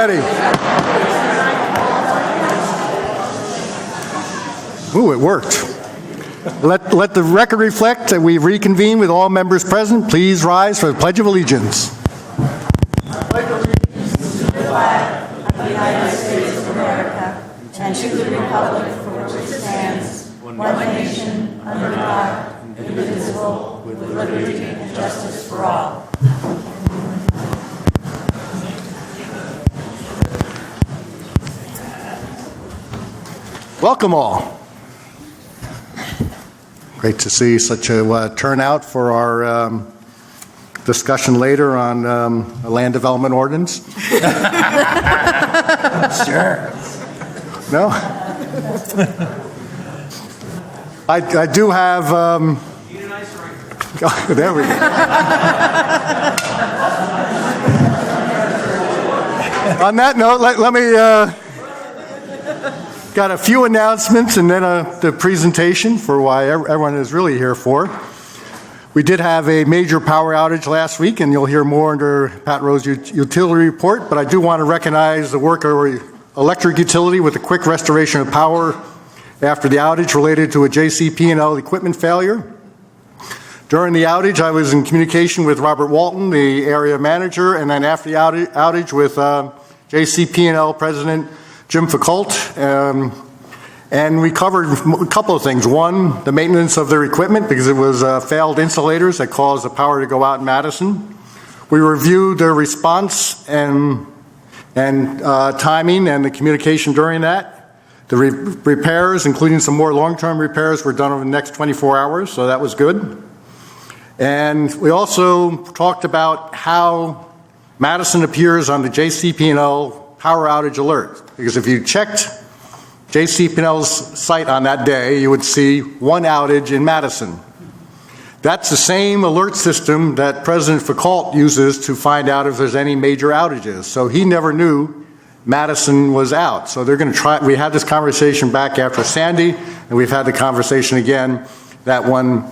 ready. Ooh, it worked. Let the record reflect that we reconvene with all members present. Please rise for the Pledge of Allegiance. I pledge allegiance to the flag of the United States of America and to the republic for which it stands, one nation, under God, indivisible, with liberty and justice for all. Welcome all. Great to see such a turnout for our discussion later on a land development ordinance. Sure. No? I do have... there we go. On that note, let me... got a few announcements and then the presentation for why everyone is really here for. We did have a major power outage last week, and you'll hear more under Pat Rowe's utility report, but I do want to recognize the work of our electric utility with a quick restoration of power after the outage related to a JCP&L equipment failure. During the outage, I was in communication with Robert Walton, the area manager, and then after the outage with JCP&L President Jim Foucault, and we covered a couple of things. One, the maintenance of their equipment, because it was failed insulators that caused the power to go out in Madison. We reviewed their response and timing and the communication during that. The repairs, including some more long-term repairs, were done over the next 24 hours, so that was good. And we also talked about how Madison appears on the JCP&L power outage alert, because if you checked JCP&L's site on that day, you would see one outage in Madison. That's the same alert system that President Foucault uses to find out if there's any major outages. So he never knew Madison was out. So they're going to try. We had this conversation back after Sandy, and we've had the conversation again that when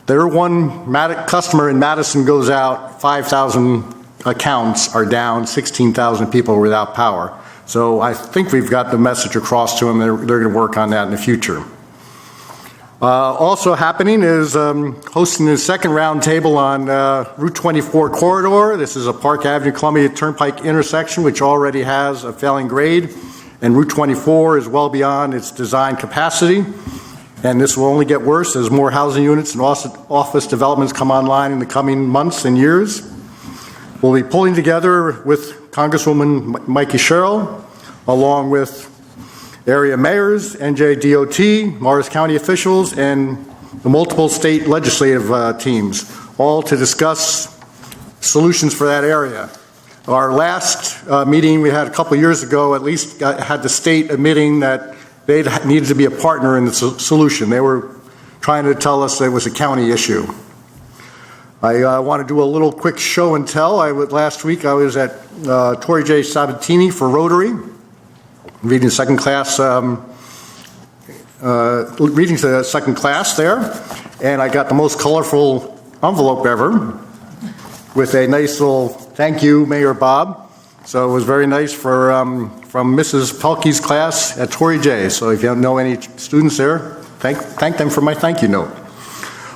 their one customer in Madison goes out, 5,000 accounts are down, 16,000 people without power. So I think we've got the message across to them. They're going to work on that in the future. Also happening is hosting the second round table on Route 24 corridor. This is a Park Avenue Columbia Turnpike intersection, which already has a failing grade, and Route 24 is well beyond its design capacity. And this will only get worse as more housing units and office developments come online in the coming months and years. We'll be pulling together with Congresswoman Mikey Sherrill, along with area mayors, NJDOT, Morris County officials, and the multiple state legislative teams, all to discuss solutions for that area. Our last meeting we had a couple years ago at least had the state admitting that they needed to be a partner in the solution. They were trying to tell us that it was a county issue. I want to do a little quick show and tell. Last week I was at Torrey J. Sabatini for Rotary, reading second class there, and I got the most colorful envelope ever with a nice little thank you, Mayor Bob. So it was very nice from Mrs. Pelkey's class at Torrey J. So if you don't know any students there, thank them for my thank you note.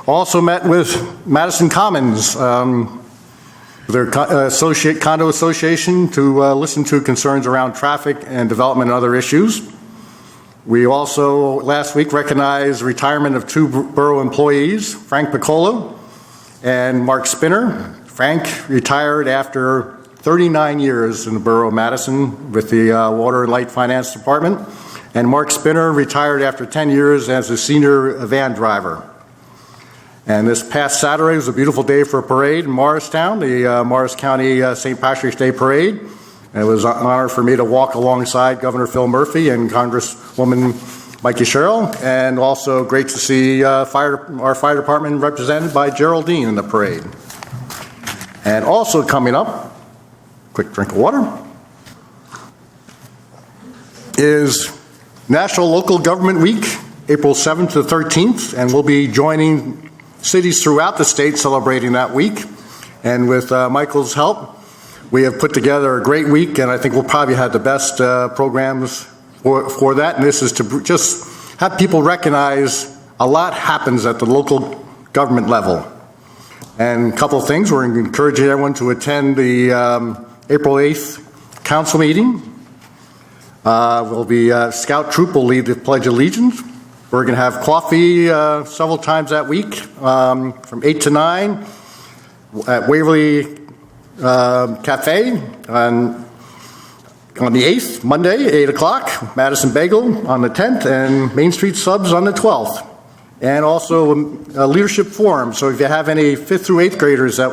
Also met with Madison Commons, their condo association, to listen to concerns around traffic and development and other issues. We also last week recognized the retirement of two borough employees, Frank Piccolo and Mark Spinner. Frank retired after 39 years in the borough of Madison with the Water and Light Finance Department, and Mark Spinner retired after 10 years as a senior van driver. And this past Saturday was a beautiful day for a parade in Morristown, the Morris County St. Patrick's Day Parade. And it was an honor for me to walk alongside Governor Phil Murphy and Congresswoman Mikey Sherrill, and also great to see our fire department represented by Geraldine in the parade. And also coming up, quick drink of water, is National Local Government Week, April 7th to 13th, and we'll be joining cities throughout the state celebrating that week. And with Michael's help, We have put together a great week, and I think we'll probably have the best programs for that. And this is to just have people recognize a lot happens at the local government level. And a couple of things, we're encouraging everyone to attend the April 8th council meeting. Scout Troop will lead the Pledge of Allegiance. We're going to have coffee several times that week from 8 to 9 at Waverly Cafe on the 8th, Monday, 8 o'clock. Madison Bagel on the 10th, and Main Street Subs on the 12th. And also a leadership forum. So if you have any 5th through 8th graders that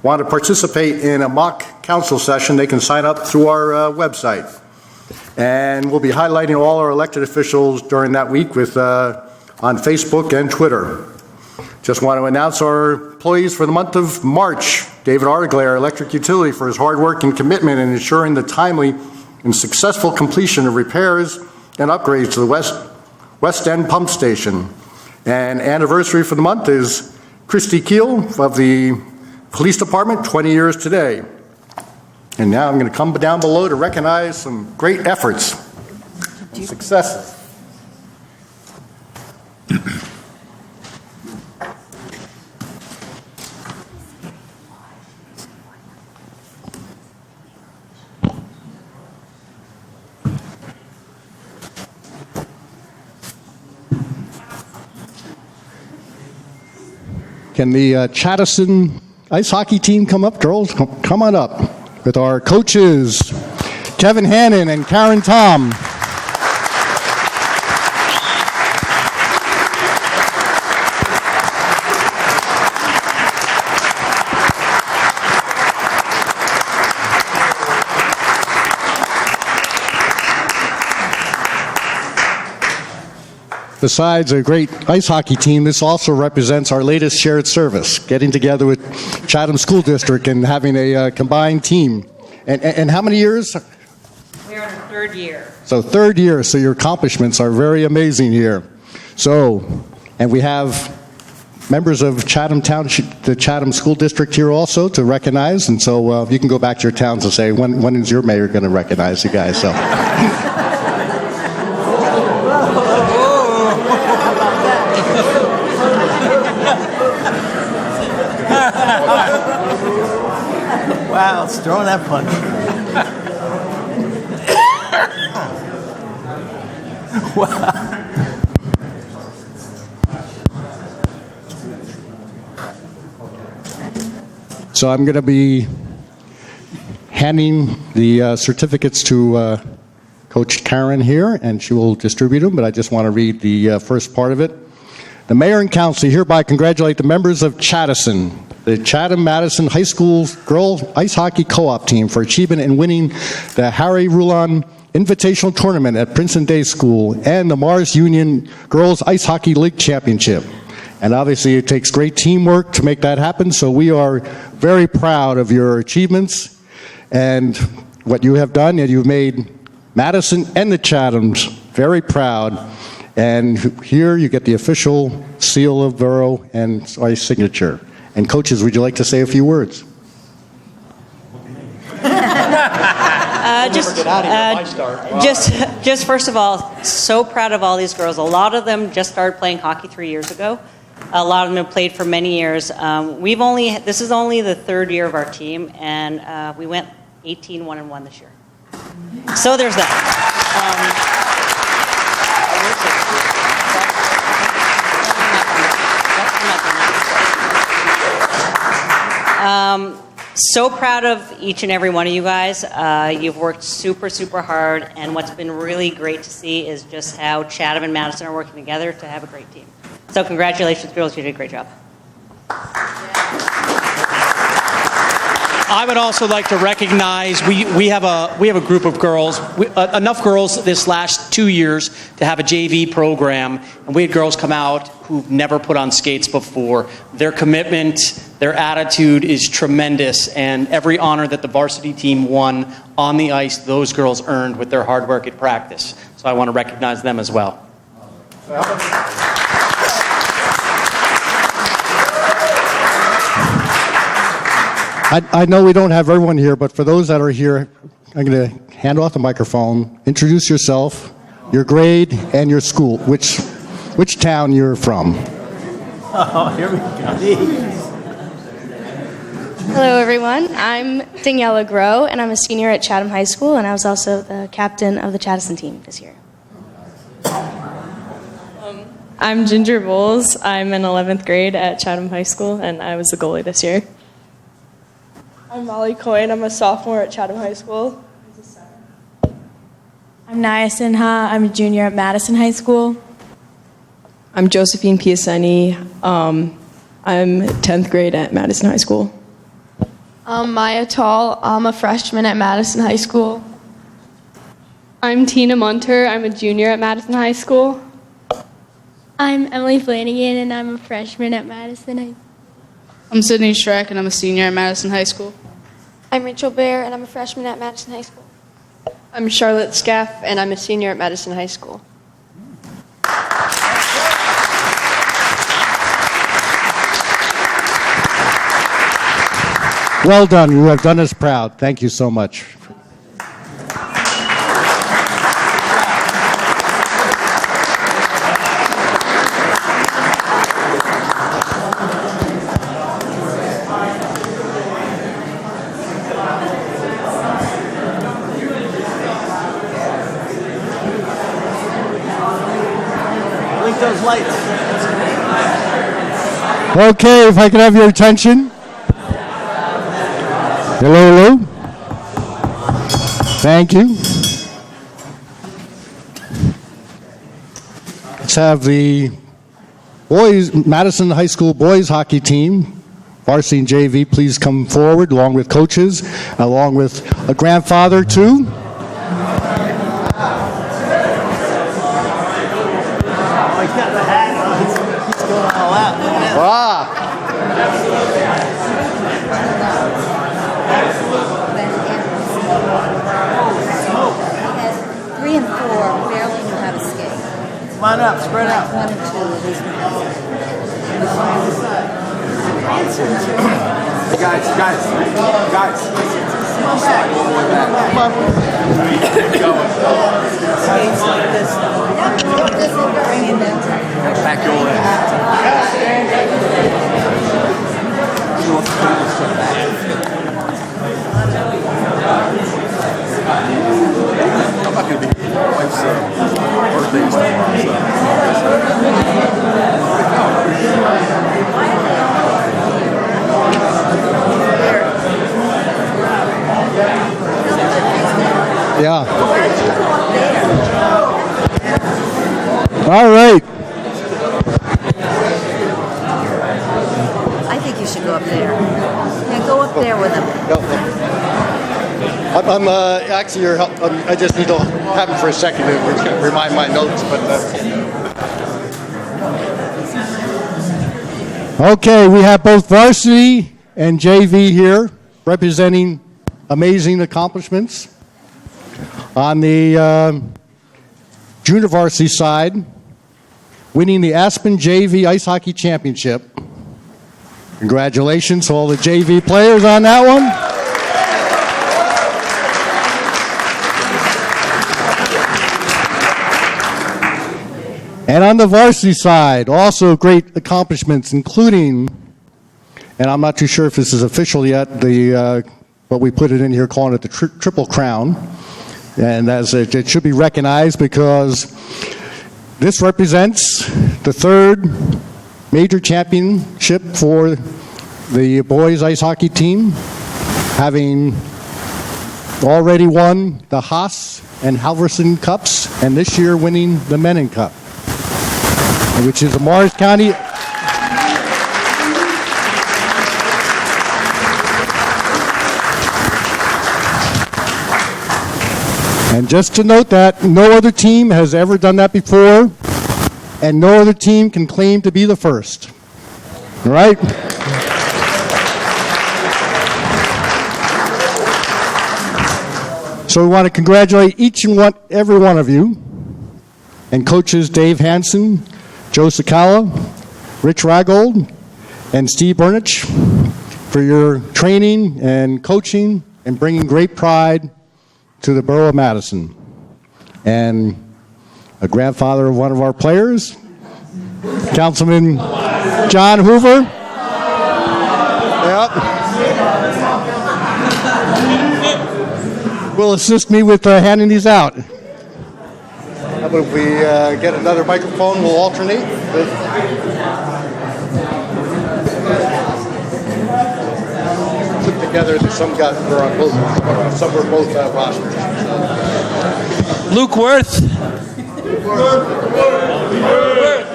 want to participate in a mock council session, they can sign up through our website. And we'll be highlighting all our elected officials during that week with on Facebook and Twitter. Just want to announce our employees for the month of March. David Arglay, our electric utility, for his hard work and commitment in ensuring the timely and successful completion of repairs and upgrades to the West End pump station. And anniversary for the month is Christy Keel of the Police Department, 20 years today. And now I'm going to come down below to recognize some great efforts, successes. Can the Madison ice hockey team come up? Girls, come on up with our coaches, Kevin Hannon and Karen Tom. Besides a great ice hockey team, this also represents our latest shared service, getting together with Chatham School District and having a combined team. And how many years? We're in our third year. So third year, so your accomplishments are very amazing here. So, and we have members of Chatham Township, the Chatham School District here also to recognize, and so you can go back to your towns and say, when is your mayor going to recognize you guys? So. Wow, it's throwing that punch. Wow. So I'm going to be handing the certificates to Coach Karen here, and she will distribute them, but I just want to read the first part of it. The mayor and council hereby congratulate the members of Chattison, the Chatham-Madison High School Girls Ice Hockey Co-op team for achievement in winning the Harry Rulon Invitational Tournament at Princeton Day School and the Mars Union Girls Ice Hockey League Championship. And obviously it takes great teamwork to make that happen, so we are very proud of your achievements and what you have done, and you've made Madison and the Chathams very proud. And here you get the official seal of Borough and my signature. And coaches, would you like to say a few words? Just first of all, so proud of all these girls. A lot of them just started playing hockey 3 years ago. A lot of them have played for many years. This is only the third year of our team, and we went 18-1-1 this year. So there's that. So proud of each and every one of you guys. You've worked super, super hard, and what's been really great to see is just how Chatham and Madison are working together to have a great team. So congratulations, girls. You did a great job. I would also like to recognize we have a group of girls, enough girls this last 2 years to have a JV program, and we had girls come out who've never put on skates before. Their commitment, their attitude is tremendous, and every honor that the varsity team won on the ice, those girls earned with their hard work at practice. So I want to recognize them as well. I know we don't have everyone here, but for those that are here, I'm going to hand off the microphone. Introduce yourself, your grade, and your school, which town you're from. Oh, here we go. Hello, everyone. I'm Daniela Groh, and I'm a senior at Chatham High School, and I was also the captain of the Madison team this year. I'm Ginger Bowles. I'm in 11th grade at Chatham High School, and I was the goalie this year. I'm Molly Coyne. I'm a sophomore at Chatham High School. I'm Naya Sinha. I'm a junior at Madison High School. I'm Josephine Piaceni. I'm 10th grade at Madison High School. I'm Maya Tall. I'm a freshman at Madison High School. I'm Tina Munter. I'm a junior at Madison High School. I'm Emily Flanagan, and I'm a freshman at Madison High School. I'm Sydney Schreck, and I'm a senior at Madison High School. I'm Rachel Bear, and I'm a freshman at Madison High School. I'm Charlotte Scaff, and I'm a senior at Madison High School. Well done. You have done us proud. Thank you so much. Blink those lights. Okay, if I could have your attention. Hello, hello. Thank you. Let's have the boys, Madison High School boys hockey team, varsity and JV, please come forward along with coaches, along with a grandfather too. Oh, he's got the hat on. He's going all out. Ah. Three and four barely knew how to skate. Come on up, spread out. One and two at least. Hey guys. Come back. Come on. Back your way. I'm not going to be wife's birthday tomorrow. Yeah. All right. I think you should go up there. Yeah, go up there with him. I'm actually your help. I just need to have him for a second to remind my notes. But okay, we have both varsity and JV here representing amazing accomplishments. On the junior varsity side, winning the Aspen JV Ice Hockey Championship. Congratulations to all the JV players on that one. And on the varsity side, also great accomplishments, including, and I'm not too sure if this is official yet, but we put it in here calling it the Triple Crown. And as it should be recognized because this represents the third major championship for the boys ice hockey team, having already won the Haas and Halverson Cups, and this year winning the Menin Cup, which is the Morris County. And just to note that no other team has ever done that before, and no other team can claim to be the first. All right? So we want to congratulate each and every one of you, and coaches Dave Hansen, Joe Sakala, Rich Ragold, and Steve Burnich, for your training and coaching and bringing great pride to the Borough of Madison. And a grandfather of one of our players, Councilman John Hoover. Yep. Will assist me with handing these out. How about if we get another microphone, we'll alternate. Put together that some got for on both, some were both rosters. Luke Worth.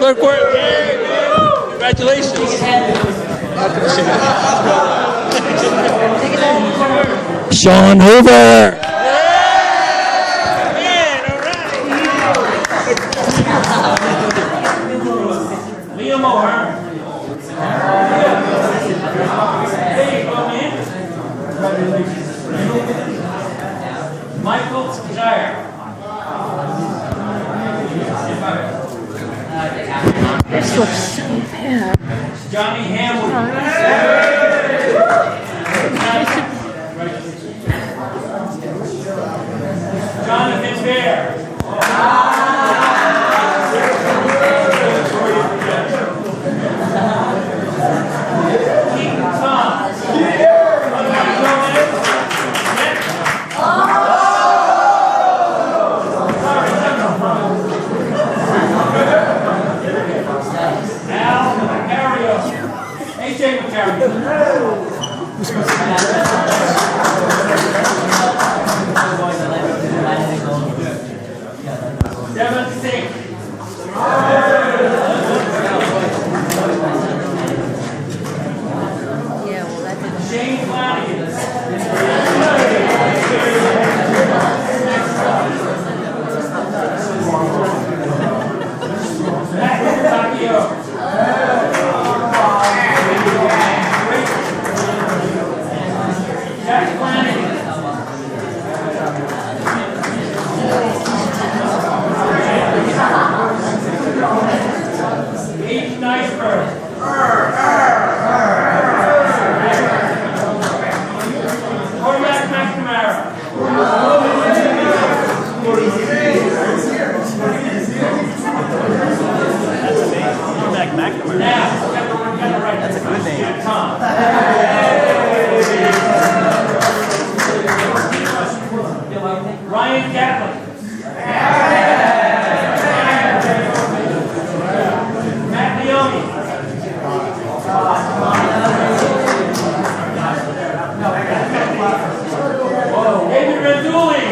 Luke Worth. Congratulations. Sean Hoover. Liam Moore. Michael Jair. This looks so bad. Johnny Hamwood. Jonathan Bear. Keaton Tom. Devin Singh. Shane Flanagan. Matt Takio. Jack Flanagan. Aiden Iceberg. Cormac McNamara. Cormac McNamara. That's a good name. Ryan Gatlin. Matt Leone. David Renduli.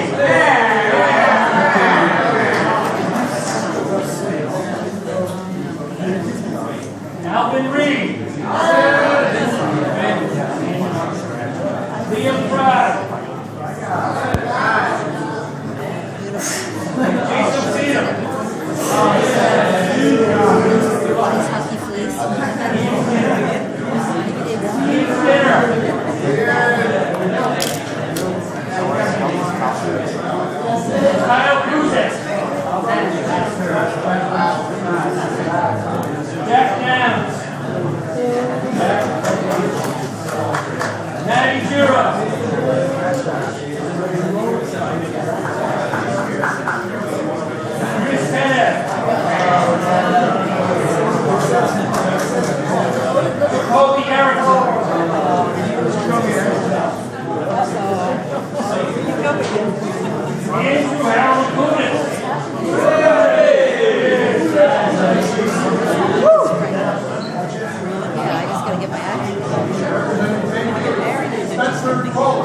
Alvin Reed. Liam Pratt. Jason Cena. Kyle Kruzek. Jack Downs. Matty Jura. Chris Bennett. Kobe Erickson. Andrew Harold Kunis. Yeah, I just gotta get my act. Spencer Cole.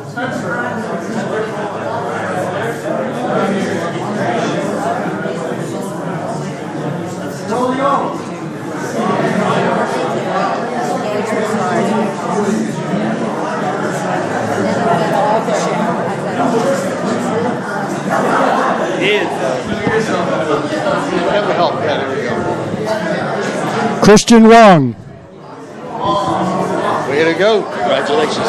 Spencer. Whatever help. Yeah, there we go. Christian Wong. Way to go. Congratulations.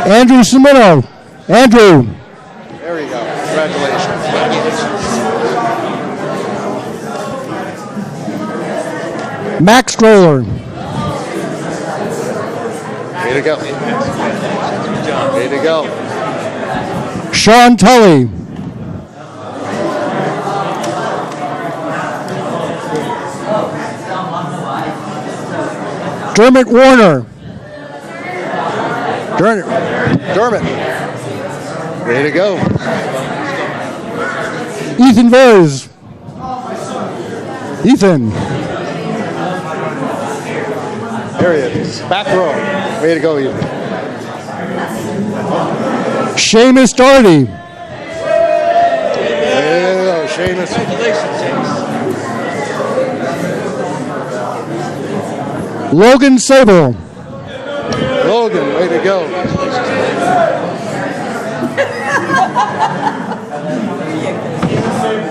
Andrew Semino. Andrew. There we go. Congratulations. Max Stroller. Way to go. Way to go. Sean Tully. Dermot Warner. Dermot. Way to go. Ethan Vers. Ethan. There he is. Back row. Way to go, Ethan. Seamus Doherty. Way to go, Seamus. Logan Sable. Logan, way to go.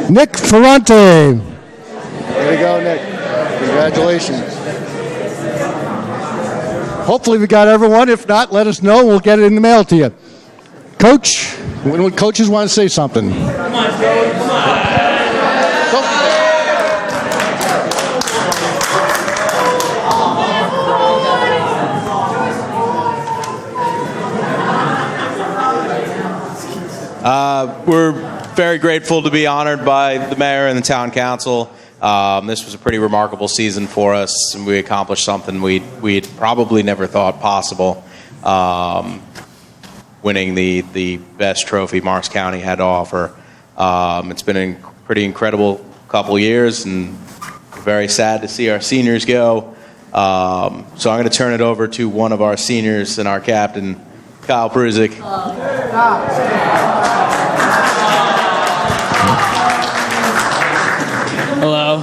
Nick Ferrante. Way to go, Nick. Congratulations. Hopefully we got everyone. If not, let us know. We'll get it in the mail to you. Coach, when coaches want to say something. Come on, Joey. Come on. We're very grateful to be honored by the mayor and the town council. This was a pretty remarkable season for us, and we accomplished something we'd probably never thought possible, winning the best trophy Marks County had to offer. It's been a pretty incredible couple years, and very sad to see our seniors go. So I'm going to turn it over to one of our seniors and our captain, Kyle Pruzik. Hello.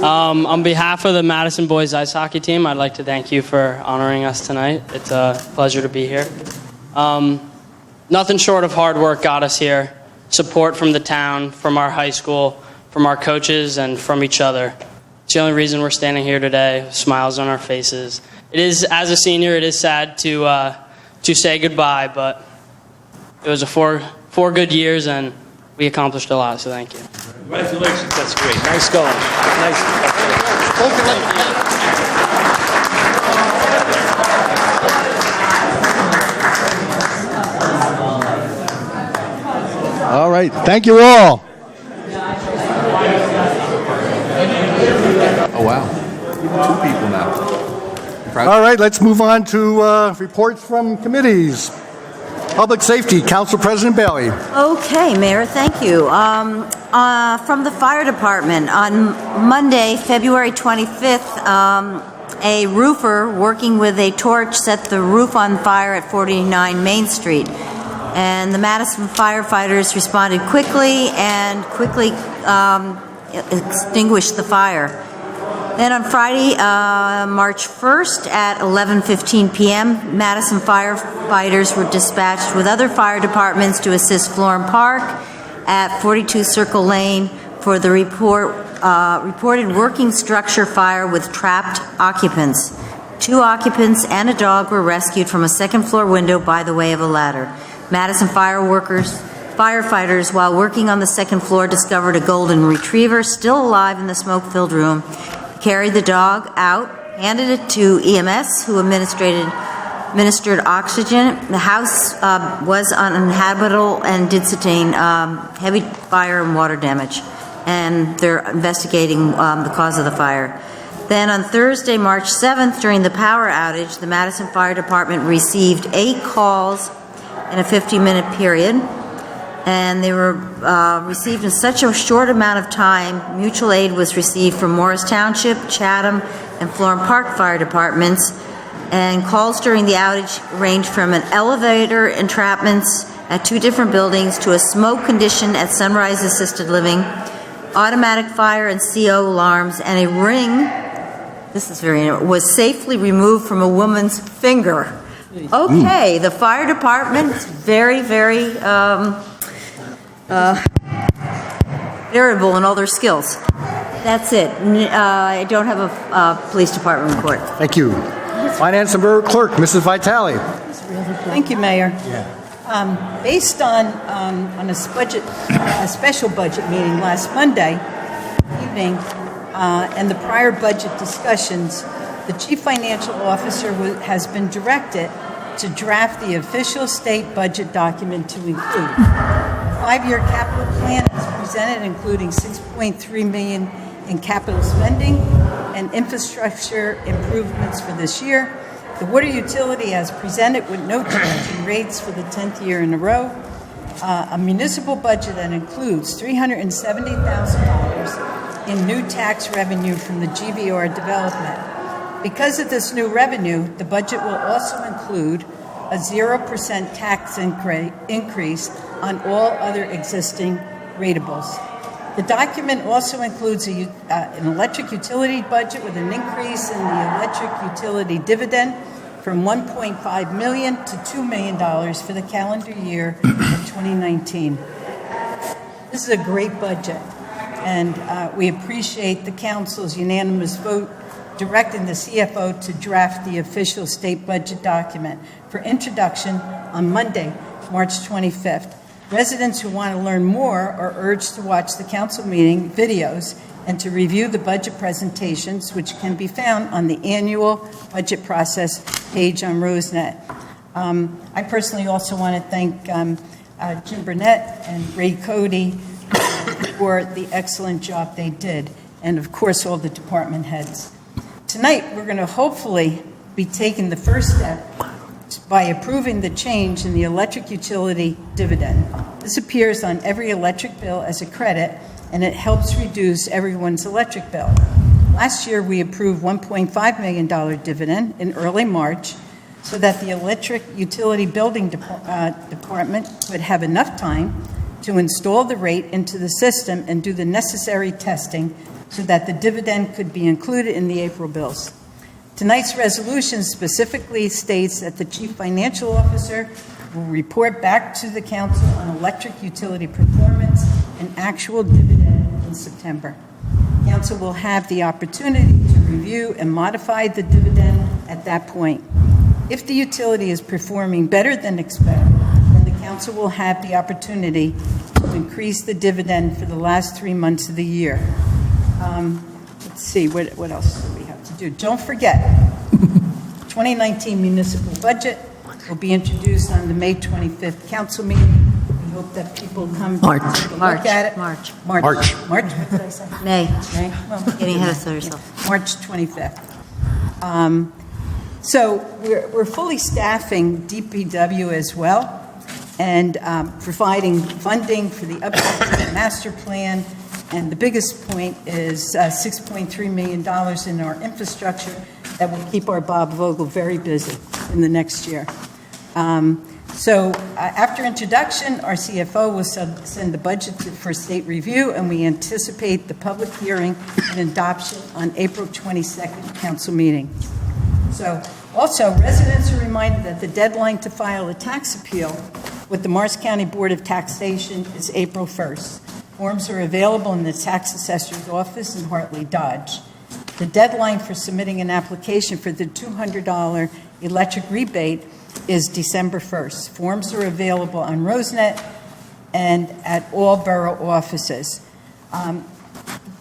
On behalf of the Madison boys ice hockey team, I'd like to thank you for honoring us tonight. It's a pleasure to be here. Nothing short of hard work got us here. Support from the town, from our high school, from our coaches, and from each other. It's the only reason we're standing here today, smiles on our faces. It is, as a senior, it is sad to say goodbye, but it was a four good years, and we accomplished a lot, so thank you. Congratulations, that's great. Nice going. Nice. All right. Thank you all. Oh, wow. 2 people now. All right. Let's move on to reports from committees. Public Safety, Council President Bailey. Okay, Mayor, thank you. From the Fire Department, on Monday, February 25th, a roofer working with a torch set the roof on fire at 49 Main Street. And the Madison firefighters responded quickly and extinguished the fire. Then on Friday, March 1st at 11:15 p.m., Madison firefighters were dispatched with other fire departments to assist Florham Park at 42 Circle Lane for the reported working structure fire with trapped occupants. 2 occupants and a dog were rescued from a second-floor window by the way of a ladder. Madison firefighters, while working on the second floor, discovered a golden retriever still alive in the smoke-filled room. Carried the dog out, handed it to EMS, who administered oxygen. The house was uninhabitable and did sustain heavy fire and water damage, and they're investigating the cause of the fire. Then on Thursday, March 7th, during the power outage, the Madison Fire Department received 8 calls in a 50-minute period. And they were received in such a short amount of time. Mutual aid was received from Morris Township, Chatham, and Florham Park fire departments. And calls during the outage ranged from an elevator entrapments at 2 different buildings to a smoke condition at Sunrise Assisted Living, automatic fire and CO alarms, and a ring, this is very interesting, was safely removed from a woman's finger. Okay, the fire department is very, very variable in all their skills. That's it. I don't have a police department report. Thank you. Finance and Borough Clerk, Mrs. Vitale. Thank you, Mayor. Based on a special budget meeting last Monday evening, and the prior budget discussions, the Chief Financial Officer has been directed to draft the official state budget document to include a 5-year capital plan as presented, including $6.3 million in capital spending and infrastructure improvements for this year, the water utility as presented with no change in rates for the 10th year in a row, a municipal budget that includes $370,000 in new tax revenue from the GVR development. Because of this new revenue, the budget will also include a 0% tax increase on all other existing ratables. The document also includes an electric utility budget with an increase in the electric utility dividend from $1.5 million to $2 million for the calendar year of 2019. This is a great budget, and we appreciate the council's unanimous vote directing the CFO to draft the official state budget document for introduction on Monday, March 25th. Residents who want to learn more are urged to watch the council meeting videos and to review the budget presentations, which can be found on the annual budget process page on Rosenet. I personally also want to thank Jim Burnett and Ray Cody for the excellent job they did, and of course all the department heads. Tonight we're going to hopefully be taking the first step by approving the change in the electric utility dividend. This appears on every electric bill as a credit, and it helps reduce everyone's electric bill. Last year, we approved $1.5 million dividend in early March so that the electric utility building department would have enough time to install the rate into the system and do the necessary testing so that the dividend could be included in the April bills. Tonight's resolution specifically states that the Chief Financial Officer will report back to the Council on electric utility performance and actual dividend in September. Council will have the opportunity to review and modify the dividend at that point. If the utility is performing better than expected, then the Council will have the opportunity to increase the dividend for the last 3 months of the year. Let's see, what else do we have to do? Don't forget, 2019 municipal budget will be introduced on the May 25th council meeting. We hope that people come to take a look at it. March. What did I say? May. Well, Getting ahead of yourself. March 25th. So we're fully staffing DPW as well and providing funding for the update to the master plan. And the biggest point is $6.3 million in our infrastructure that will keep our Bob Vogel very busy in the next year. After introduction, our CFO will send the budget for state review, and we anticipate the public hearing and adoption on April 22nd council meeting. Also, residents are reminded that the deadline to file a tax appeal with the Morris County Board of Taxation is April 1st. Forms are available in the tax assessor's office in Hartley Dodge. The deadline for submitting an application for the $200 electric rebate is December 1st. Forms are available on Rosenet and at all borough offices.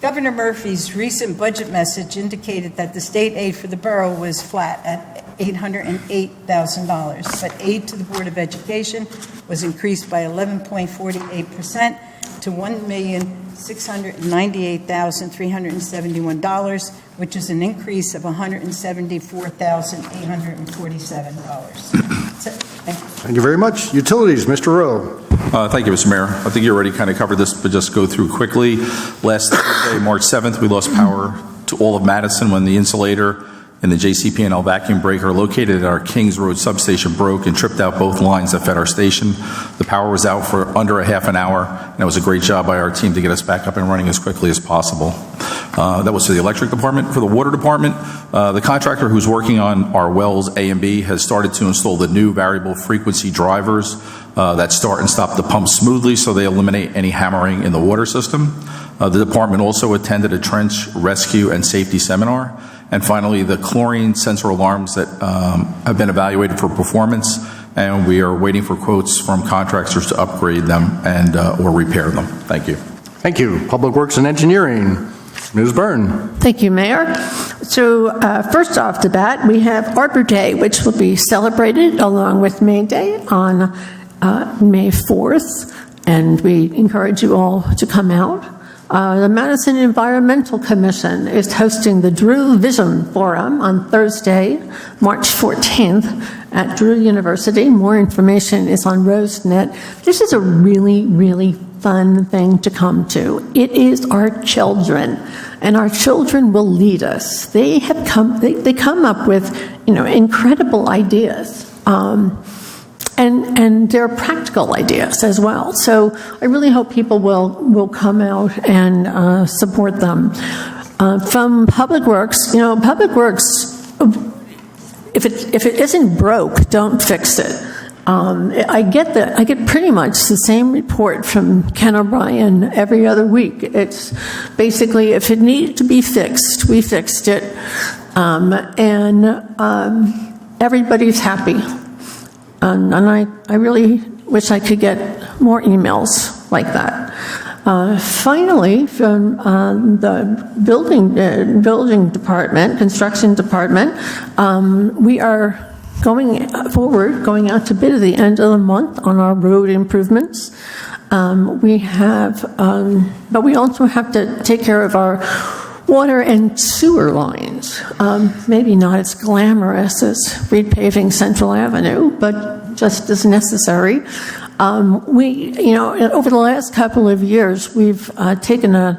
Governor Murphy's recent budget message indicated that the state aid for the borough was flat at $808,000, but aid to the Board of Education was increased by 11.48% to $1,698,371, which is an increase of $174,847. Thank you very much. Utilities, Mr. Rowe. Thank you, Mr. Mayor. I think you already kind of covered this, but just go through quickly. Last Thursday, March 7th, we lost power to all of Madison when the insulator and the JCP&L vacuum breaker located at our Kings Road substation broke and tripped out both lines that fed our station. The power was out for under a half an hour, and it was a great job by our team to get us back up and running as quickly as possible. That was for the electric department. For the water department, the contractor who's working on our wells A and B has started to install the new variable frequency drivers that start and stop the pump smoothly so they eliminate any hammering in the water system. The department also attended a trench rescue and safety seminar. And finally, the chlorine sensor alarms that have been evaluated for performance, and we are waiting for quotes from contractors to upgrade them and or repair them. Thank you. Thank you. Public Works and Engineering. Ms. Byrne. Thank you, Mayor. So first off the bat, we have Arbor Day, which will be celebrated along with May Day on May 4th, and we encourage you all to come out. The Madison Environmental Commission is hosting the Drew Vision Forum on Thursday, March 14th at Drew University. More information is on RoseNet. This is a really, really fun thing to come to. It is our children, and our children will lead us. They come up with, incredible ideas. And they're practical ideas as well. So I really hope people will come out and support them. From Public Works, Public Works, if it isn't broke, don't fix it. I get pretty much the same report from Ken O'Brien every other week. It's basically, if it needed to be fixed, we fixed it, and everybody's happy. And I really wish I could get more emails like that. Finally, from the building department, construction department, we are going out to bid at the end of the month on our road improvements. But we also have to take care of our water and sewer lines. Maybe not as glamorous as repaving Central Avenue, but just as necessary. Over the last couple of years, we've taken I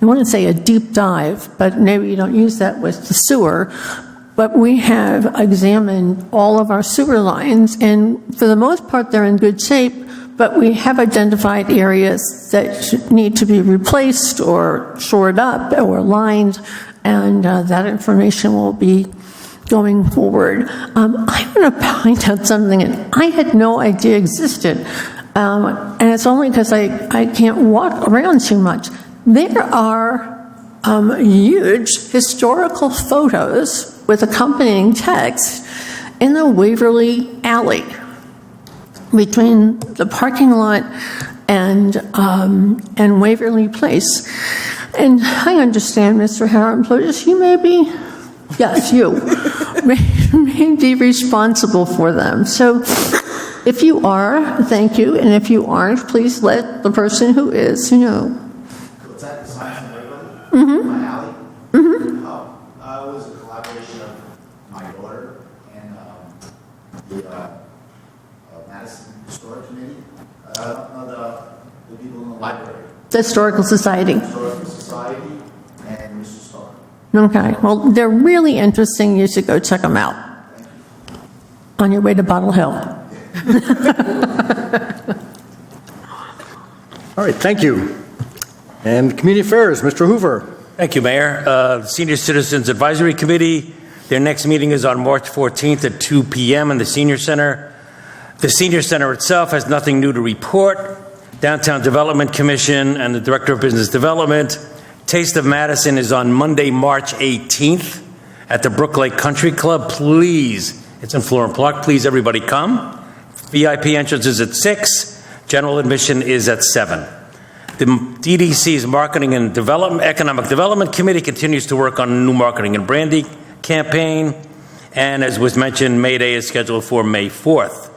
want to say a deep dive, but maybe you don't use that with the sewer. But we have examined all of our sewer lines, and for the most part, they're in good shape, but we have identified areas that need to be replaced or shored up or lined, and that information will be going forward. I want to point out something that I had no idea existed, and it's only because I can't walk around too much. There are huge historical photos with accompanying text in the Waverly Alley between the parking lot and Waverly Place. And I understand, Mr. Harrington, you may be responsible for them. So if you are, thank you, and if you aren't, please let the person who is know. Was that the sign in Waverly? Mm-hmm. My alley? Mm-hmm. Oh, it was a collaboration of my daughter and the Madison Historic Committee. The people in the library. The Historical Society. Historical Society and Mr. Starr. Okay. Well, they're really interesting. You should go check them out on your way to Bottle Hill. All right, thank you. And Community Affairs, Mr. Hoover. Thank you, Mayor. The Senior Citizens Advisory Committee, their next meeting is on March 14th at 2 p.m. in the Senior Center. The Senior Center itself has nothing new to report. Downtown Development Commission and the Director of Business Development. Taste of Madison is on Monday, March 18th at the Brook Lake Country Club. Please, it's in Florham Park. Please, everybody come. VIP entrance is at 6. General admission is at 7. The DDC's Marketing and Economic Development Committee continues to work on a new marketing and branding campaign. And as was mentioned, May Day is scheduled for May 4th.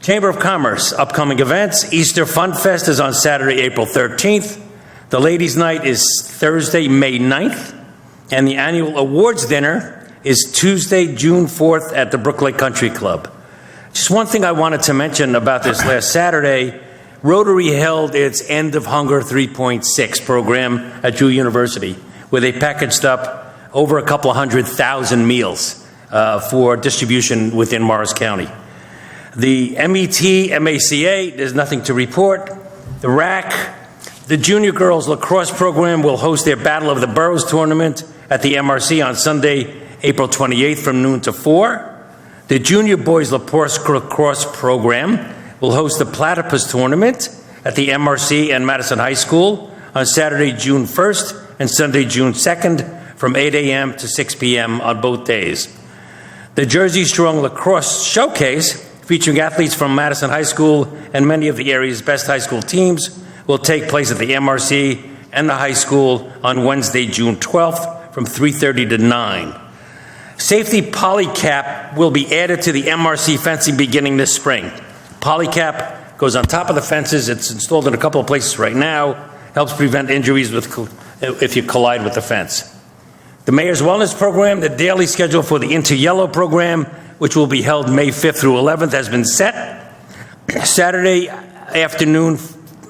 Chamber of Commerce, upcoming events. Easter Fun Fest is on Saturday, April 13th. The Ladies' Night is Thursday, May 9th. And the annual awards dinner is Tuesday, June 4th at the Brook Lake Country Club. Just one thing I wanted to mention about this last Saturday, Rotary held its End of Hunger 3.6 program at Drew University, where they packaged up over a couple 100,000 meals for distribution within Morris County. The MACA, there's nothing to report. The RAC, the Junior Girls Lacrosse Program will host their Battle of the Boroughs tournament at the MRC on Sunday, April 28th from noon to 4. The Junior Boys Lacrosse Program will host the Platypus Tournament at the MRC and Madison High School on Saturday, June 1st and Sunday, June 2nd from 8 a.m. to 6 p.m. on both days. The Jersey Strong Lacrosse Showcase, featuring athletes from Madison High School and many of the area's best high school teams, will take place at the MRC and the high school on Wednesday, June 12th from 3:30 to 9. Safety polycap will be added to the MRC fencing beginning this spring. Polycap goes on top of the fences. It's installed in a couple of places right now. Helps prevent injuries if you collide with the fence. The Mayor's Wellness Program, the daily schedule for the Into Yellow program, which will be held May 5th through 11th, has been set. Saturday afternoon,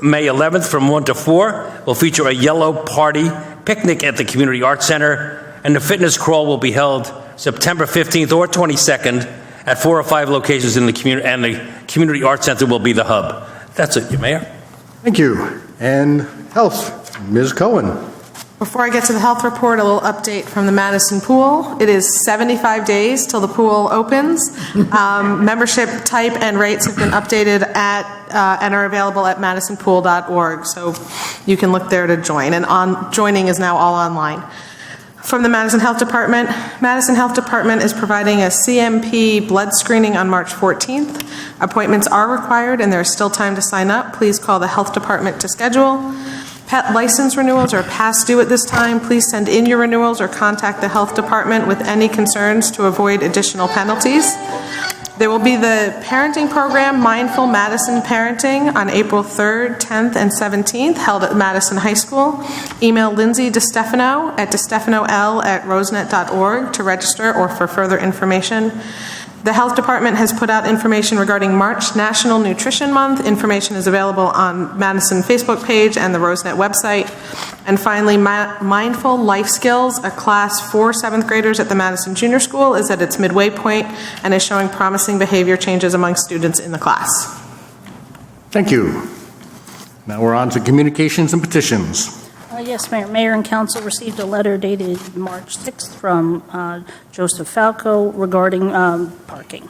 May 11th from 1 to 4 will feature a yellow party picnic at the Community Arts Center, and the fitness crawl will be held September 15th or 22nd at 4 or 5 locations in the community, and the Community Arts Center will be the hub. That's it, Mayor. Thank you. And Health, Ms. Cohen. Before I get to the health report, a little update from the Madison pool. It is 75 days till the pool opens. Membership type and rates have been updated and are available at madisonpool.org, so you can look there to join. And joining is now all online. From the Madison Health Department is providing a CMP blood screening on March 14th. Appointments are required and there's still time to sign up. Please call the health department to schedule. Pet license renewals are past due at this time. Please send in your renewals or contact the health department with any concerns to avoid additional penalties. There will be the parenting program, Mindful Madison Parenting, on April 3rd, 10th, and 17th, held at Madison High School. Email Lindsay DeStefano at DeStefanoL@rosenet.org to register or for further information. The Health Department has put out information regarding March National Nutrition Month. Information is available on Madison Facebook page and the Rosenet website. And finally, Mindful Life Skills, a class for 7th graders at the Madison Junior School, is at its midway point and is showing promising behavior changes among students in the class. Thank you. Now we're on to communications and petitions. Yes, Mayor. Mayor and Council received a letter dated March 6th from Joseph Falco regarding parking.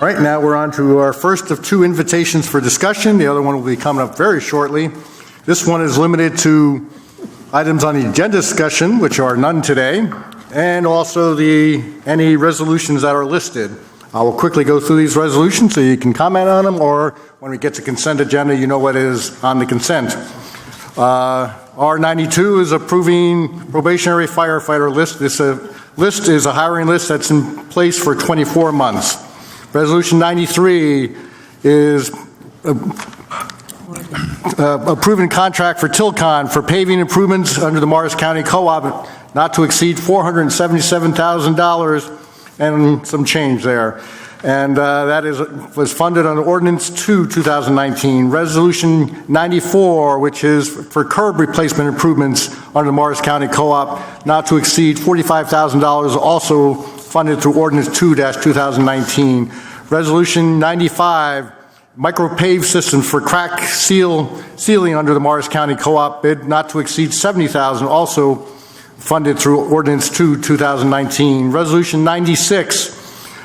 All right, now we're on to our first of 2 invitations for discussion. The other one will be coming up very shortly. This one is limited to items on the agenda discussion, which are none today, and also any resolutions that are listed. I will quickly go through these resolutions so you can comment on them, or when we get to consent agenda, you know what is on the consent. R92 is approving probationary firefighter list. This list is a hiring list that's in place for 24 months. Resolution 93 is approving contract for Tilcon for paving improvements under the Morris County Co-op not to exceed $477,000 and some change there. And that was funded under Ordinance 2, 2019. Resolution 94, which is for curb replacement improvements under the Morris County Co-op, not to exceed $45,000, also funded through Ordinance 2-2019. Resolution 95, micropave system for crack sealing under the Morris County Co-op bid, not to exceed $70,000, also funded through Ordinance 2, 2019. Resolution 96,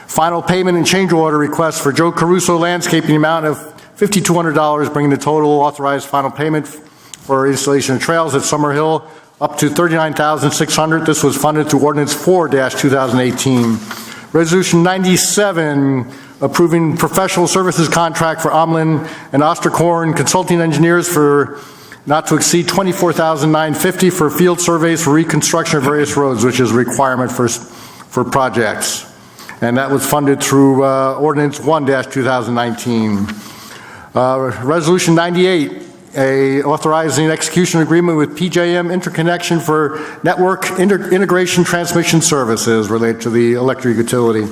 final payment and change order request for Joe Caruso Landscaping, amount of $5,200, bringing the total authorized final payment for installation of trails at Summerhill up to $39,600. This was funded through Ordinance 4-2018. Resolution 97, approving professional services contract for Omlin and Osterkorn Consulting Engineers for not to exceed $24,950 for field surveys for reconstruction of various roads, which is a requirement for projects. And that was funded through Ordinance 1-2019. Resolution 98, authorizing execution agreement with PJM Interconnection for network integration transmission services related to the electric utility.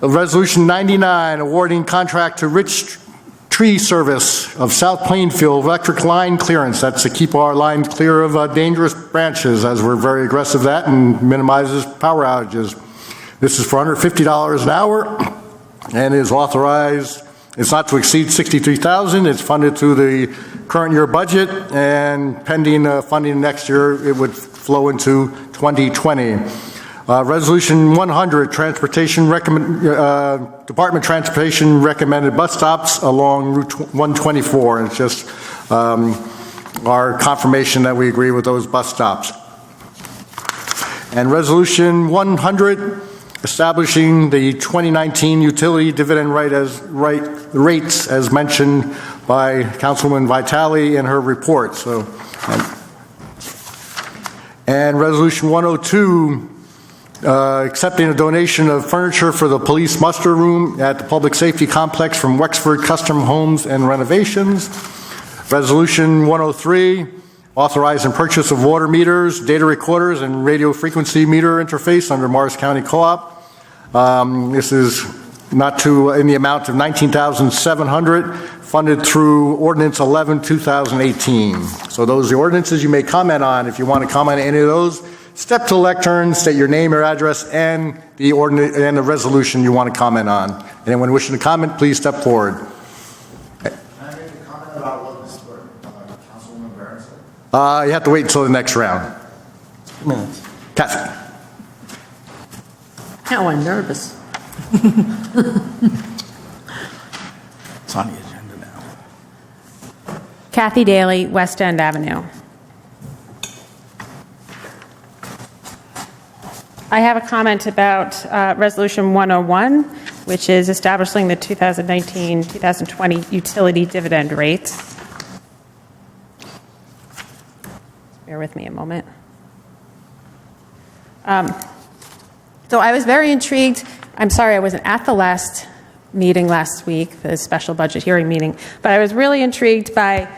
Resolution 99, awarding contract to Rich Tree Service of South Plainfield electric line clearance. That's to keep our lines clear of dangerous branches, as we're very aggressive at, and minimizes power outages. This is for $150 an hour and is authorized. It's not to exceed $63,000. It's funded through the current year budget, and pending funding next year, it would flow into 2020. Resolution 100, Department of Transportation recommended bus stops along Route 124. It's just our confirmation that we agree with those bus stops. And Resolution 100, establishing the 2019 utility dividend rates as mentioned by Councilwoman Vitale in her report. So, and Resolution 102, accepting a donation of furniture for the police muster room at the Public Safety Complex from Wexford Custom Homes and Renovations. Resolution 103, authorizing purchase of water meters, data recorders, and radio frequency meter interface under Morris County Co-op. This is not to in the amount of $19,700, funded through Ordinance 11, 2018. So those are the ordinances you may comment on. If you want to comment on any of those, step to the lectern, state your name, your address, and the ordinance and the resolution you want to comment on. Anyone wishing to comment, please step forward. Can I make a comment about what Councilwoman Barron said? You have to wait until the next round. 2 minutes. Kathy. Now I'm nervous. It's on the agenda now. Kathy Daly, West End Avenue. I have a comment about Resolution 101, which is establishing the 2019-2020 utility dividend rates. Bear with me a moment. So I was very intrigued. I'm sorry I wasn't at the last meeting last week, the special budget hearing meeting, but I was really intrigued by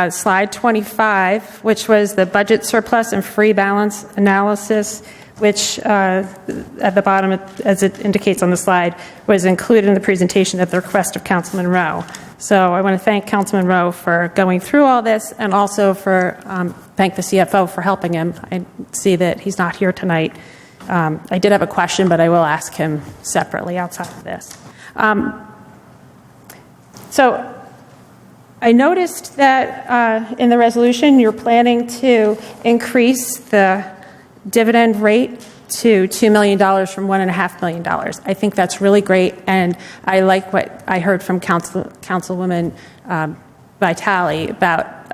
slide 25, which was the budget surplus and free balance analysis, which at the bottom, as it indicates on the slide, was included in the presentation at the request of Councilman Rowe. So I want to thank Councilman Rowe for going through all this, and also for thank the CFO for helping him. I see that he's not here tonight. I did have a question, but I will ask him separately outside of this. So I noticed that in the resolution you're planning to increase the dividend rate to $2 million from $1.5 million. I think that's really great, and I like what I heard from Councilwoman Vitale about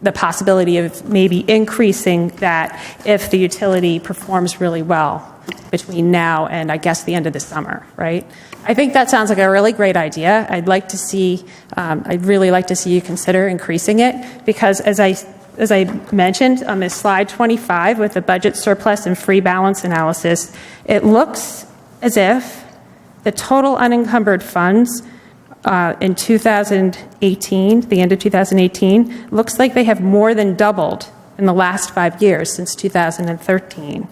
the possibility of maybe increasing that if the utility performs really well between now and I guess the end of the summer, right? I think that sounds like a really great idea. I'd really like to see you consider increasing it, because as I mentioned on this slide 25 with the budget surplus and free balance analysis, it looks as if the total unencumbered funds in 2018, the end of 2018, looks like they have more than doubled in the last 5 years since 2013.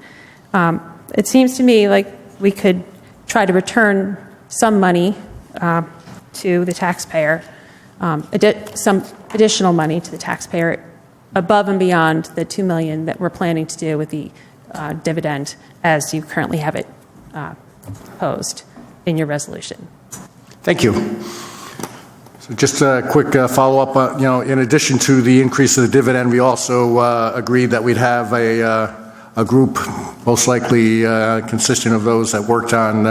It seems to me like we could try to return some money to the taxpayer, some additional money to the taxpayer above and beyond the $2 million that we're planning to do with the dividend as you currently have it posed in your resolution. Thank you. So just a quick follow-up. In addition to the increase of the dividend, we also agreed that we'd have a group, most likely consisting of those that worked on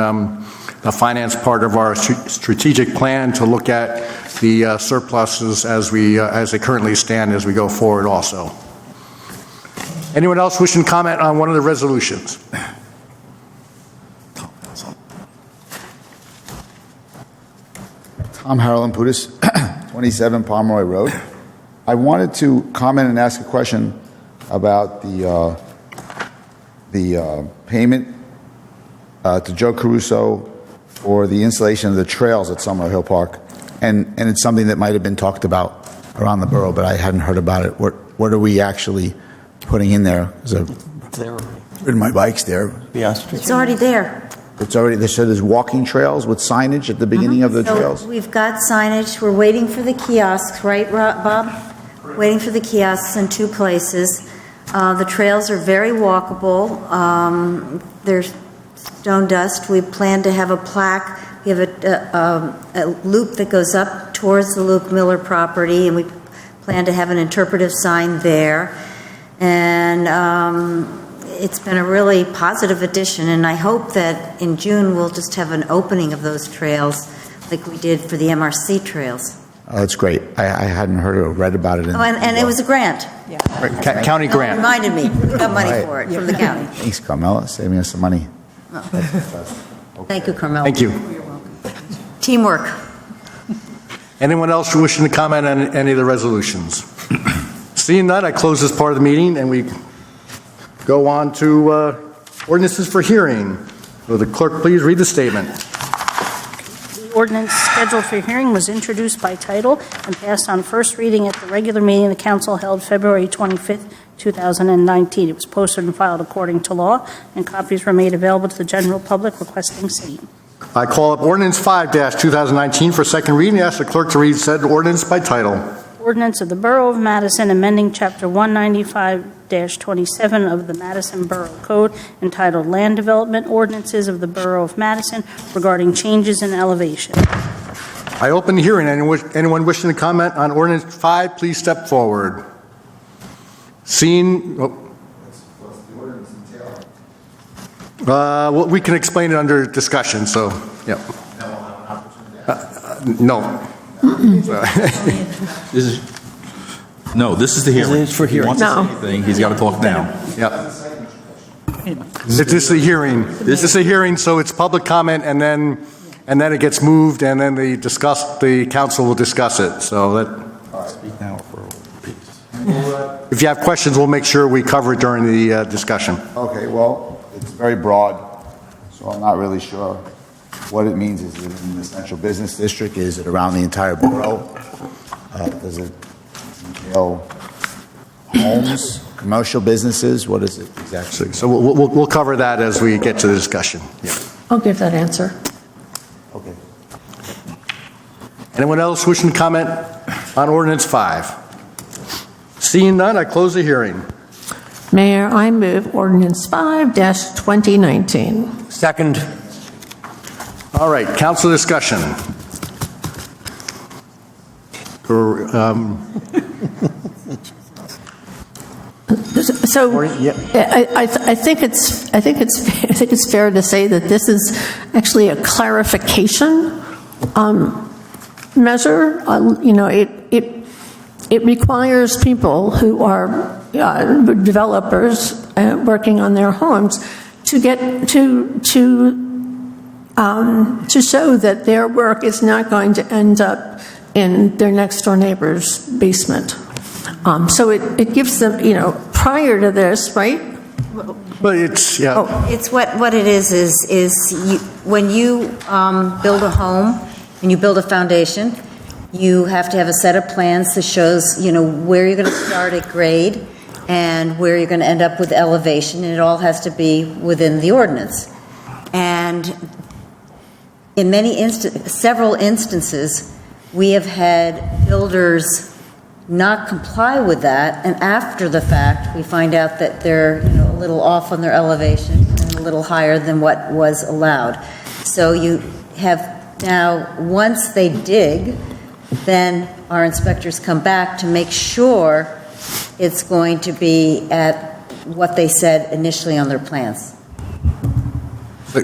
the finance part of our strategic plan, to look at the surpluses as they currently stand as we go forward also. Anyone else wishing to comment on one of the resolutions? Tom Harold Putis, 27 Pomeroy Road. I wanted to comment and ask a question about the payment to Joe Caruso for the installation of the trails at Summerhill Park, and it's something that might have been talked about around the borough, but I hadn't heard about it. What are we actually putting in there? Because I've ridden my bikes there. It's already there. It's already there. So there's walking trails with signage at the beginning of the trails? We've got signage. We're waiting for the kiosks, right, Bob? Waiting for the kiosks in 2 places. The trails are very walkable. There's stone dust. We plan to have a plaque. We have a loop that goes up towards the Luke Miller property, and we plan to have an interpretive sign there. And it's been a really positive addition, and I hope that in June we'll just have an opening of those trails like we did for the MRC trails. Oh, that's great. I hadn't heard or read about it. And it was a grant. Yeah. County grant. Reminded me. We got money for it from the county. Thanks, Carmela, saving us some money. Thank you, Carmela. Thank you. You're welcome. Teamwork. Anyone else wishing to comment on any of the resolutions? Seeing none, I close this part of the meeting, and we go on to ordinances for hearing. Will the clerk please read the statement? The ordinance scheduled for hearing was introduced by title and passed on first reading at the regular meeting of the council held February 25th, 2019. It was posted and filed according to law, and copies were made available to the general public requesting same. I call up Ordinance 5-2019 for second reading. Ask the clerk to read said ordinance by title. Ordinance of the Borough of Madison amending Chapter 195-27 of the Madison Borough Code entitled Land Development Ordinances of the Borough of Madison regarding changes in elevation. I open the hearing. Anyone wishing to comment on Ordinance 5, please step forward. Seeing... we can explain it under discussion, so, yeah. No. This is the hearing. It's for hearing. He wants to say anything, he's got to talk now. Yep. This is the hearing. This is a hearing, so it's public comment, and then it gets moved, and then the council will discuss it. So that. Speak now for peace. If you have questions, we'll make sure we cover it during the discussion. Okay, well, it's very broad, so I'm not really sure what it means. Is it in the central business district? Is it around the entire borough? Does it entail homes, commercial businesses? What is it exactly? So we'll cover that as we get to the discussion. Yeah. I'll give that answer. Okay. Anyone else wishing to comment on Ordinance 5? Seeing none, I close the hearing. Mayor, I move Ordinance 5-2019. Second. All right, council discussion. So I think it's fair to say that this is actually a clarification measure. It requires people who are developers working on their homes to get to show that their work is not going to end up in their next door neighbor's basement. So it gives them, prior to this, right? But it's, yeah. Oh, it's what it is when you build a home and you build a foundation, you have to have a set of plans that shows, where you're going to start at grade and where you're going to end up with elevation, and it all has to be within the ordinance. And in several instances, we have had builders not comply with that, and after the fact, we find out that they're a little off on their elevation and a little higher than what was allowed. So you have now, once they dig, then our inspectors come back to make sure it's going to be at what they said initially on their plans.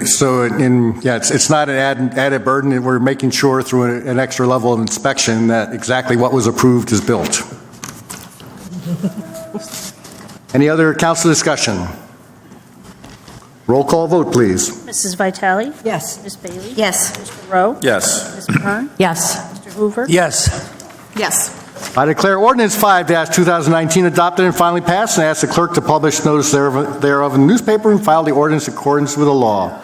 So it's not an added burden. We're making sure through an extra level of inspection that exactly what was approved is built. Any other council discussion? Roll call vote, please. Mrs. Vitale? Yes. Ms. Bailey? Yes. Mr. Rowe? Yes. Ms. Byrne? Yes. Mr. Hoover? Yes. Yes. I declare Ordinance 5-2019 adopted and finally passed, and ask the clerk to publish notice thereof in the newspaper and file the ordinance in accordance with the law.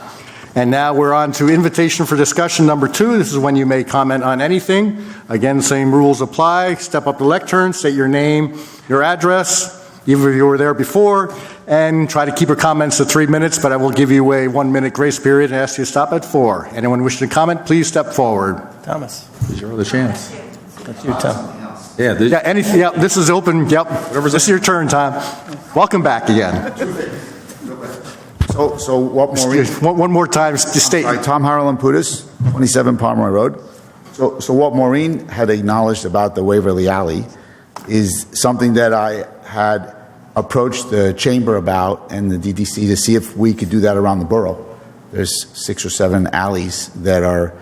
And now we're on to invitation for discussion number 2. This is when you may comment on anything. Again, same rules apply. Step up to the lectern, state your name, your address, even if you were there before, and try to keep your comments to 3 minutes, but I will give you a 1-minute grace period and ask you to stop at 4. Anyone wishing to comment, please step forward. Thomas. Here's your other chance. That's you, Tom. Yeah, anything. Yeah, this is open. Yep. This is your turn, Tom. Welcome back again. So what Maureen? One more time, just state. Sorry, Tom Harlan Putis, 27 Pomeroy Road. So what Maureen had acknowledged about the Waverly Alley is something that I had approached the chamber about and the DDC to see if we could do that around the borough. There's 6 or 7 alleys that are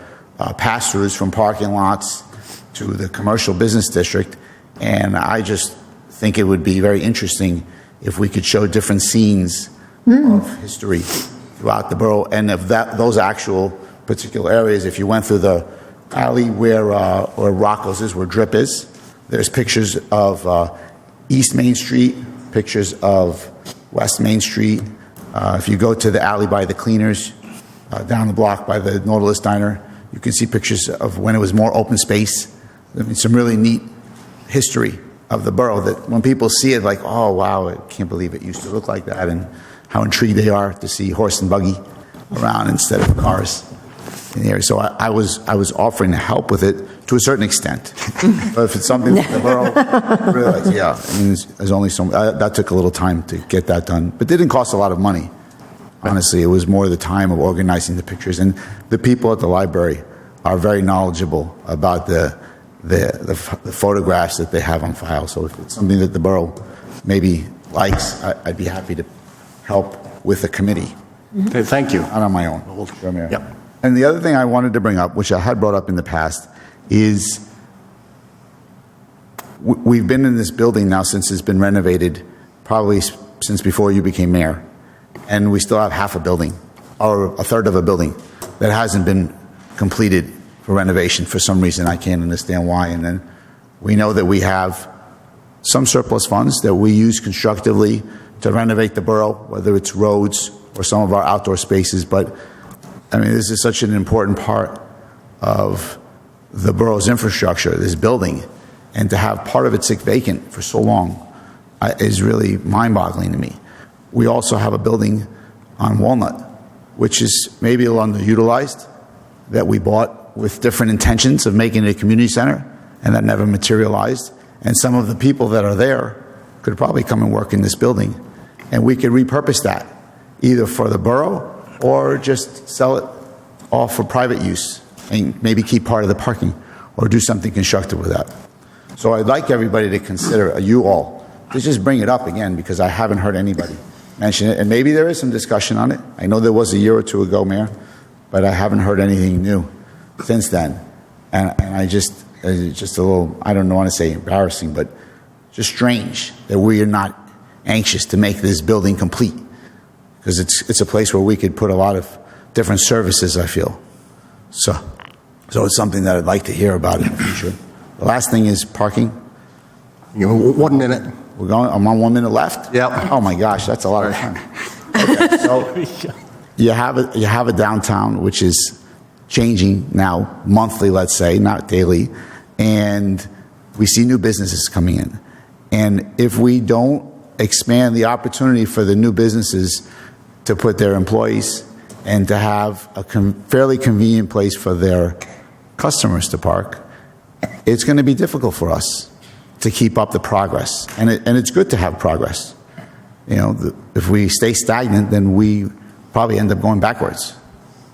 pass-throughs from parking lots to the commercial business district, and I just think it would be very interesting if we could show different scenes of history throughout the borough, and of those actual particular areas. If you went through the alley where Rocco's is, where Drip is. There's pictures of East Main Street, pictures of West Main Street. If you go to the alley by the cleaners, down the block by the Nautilus Diner, you can see pictures of when it was more open space. I mean, some really neat history of the borough that when people see it, like, oh, wow, I can't believe it used to look like that, and how intrigued they are to see horse and buggy around instead of cars in the area. So I was offering to help with it to a certain extent. But if it's something that the borough really likes, yeah, I mean, there's only so that took a little time to get that done. But it didn't cost a lot of money. Honestly, it was more the time of organizing the pictures. And the people at the library are very knowledgeable about the photographs that they have on file. So if it's something that the borough maybe likes, I'd be happy to help with the committee. Okay, thank you. Not on my own. Yep. And the other thing I wanted to bring up, which I had brought up in the past, is we've been in this building now since it's been renovated, probably since before you became mayor. And we still have half a building, or a third of a building, that hasn't been completed for renovation for some reason. I can't understand why. And then we know that we have some surplus funds that we use constructively to renovate the borough, whether it's roads or some of our outdoor spaces. But I mean, this is such an important part of the borough's infrastructure, this building, and to have part of it sit vacant for so long is really mind-boggling to me. We also have a building on Walnut, which is maybe a little underutilized, that we bought with different intentions of making it a community center, and that never materialized. And some of the people that are there could probably come and work in this building, and we could repurpose that, either for the borough or just sell it off for private use and maybe keep part of the parking or do something constructive with that. So I'd like everybody to consider, you all, to just bring it up again, because I haven't heard anybody mention it. And maybe there is some discussion on it. I know there was a year or two ago, Mayor, but I haven't heard anything new since then. And it's just a little, I don't want to say embarrassing, but just strange that we are not anxious to make this building complete, because it's a place where we could put a lot of different services, I feel. So it's something that I'd like to hear about in the future. The last thing is parking. 1 minute. I'm on 1 minute left? Yeah. Oh my gosh, that's a lot of time. Okay, so you have a downtown which is changing now, monthly, let's say, not daily, and we see new businesses coming in. And if we don't expand the opportunity for the new businesses to put their employees and to have a fairly convenient place for their customers to park, it's going to be difficult for us to keep up the progress. And it's good to have progress. You know, if we stay stagnant, then we probably end up going backwards.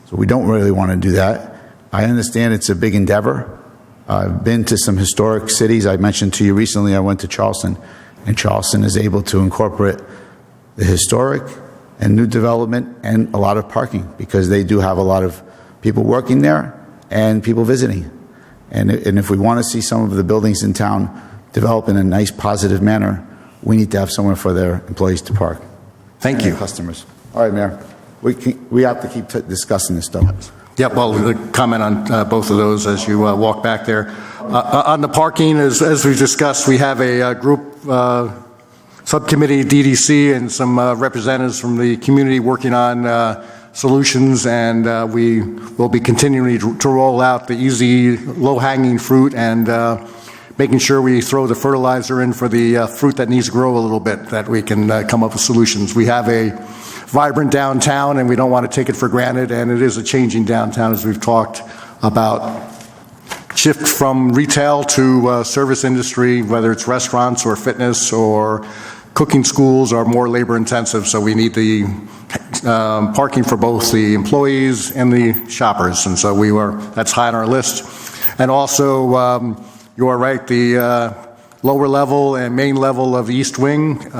So we don't really want to do that. I understand it's a big endeavor. I've been to some historic cities. I mentioned to you recently I went to Charleston, and Charleston is able to incorporate the historic and new development and a lot of parking, because they do have a lot of people working there and people visiting. And if we want to see some of the buildings in town develop in a nice, positive manner, we need to have somewhere for their employees to park. Thank you. Customers. All right, Mayor. We have to keep discussing this stuff. Yep, well, comment on both of those as you walk back there. On the parking, as we discussed, we have a group subcommittee, DDC, and some representatives from the community working on solutions, and we will be continuing to roll out the easy, low-hanging fruit and making sure we throw the fertilizer in for the fruit that needs to grow a little bit, that we can come up with solutions. We have a vibrant downtown, and we don't want to take it for granted, and it is a changing downtown, as we've talked about. Shift from retail to service industry, whether it's restaurants or fitness or cooking schools, are more labor intensive, so we need the parking for both the employees and the shoppers, and so that's high on our list. And also, you are right, the lower level and main level of the east wing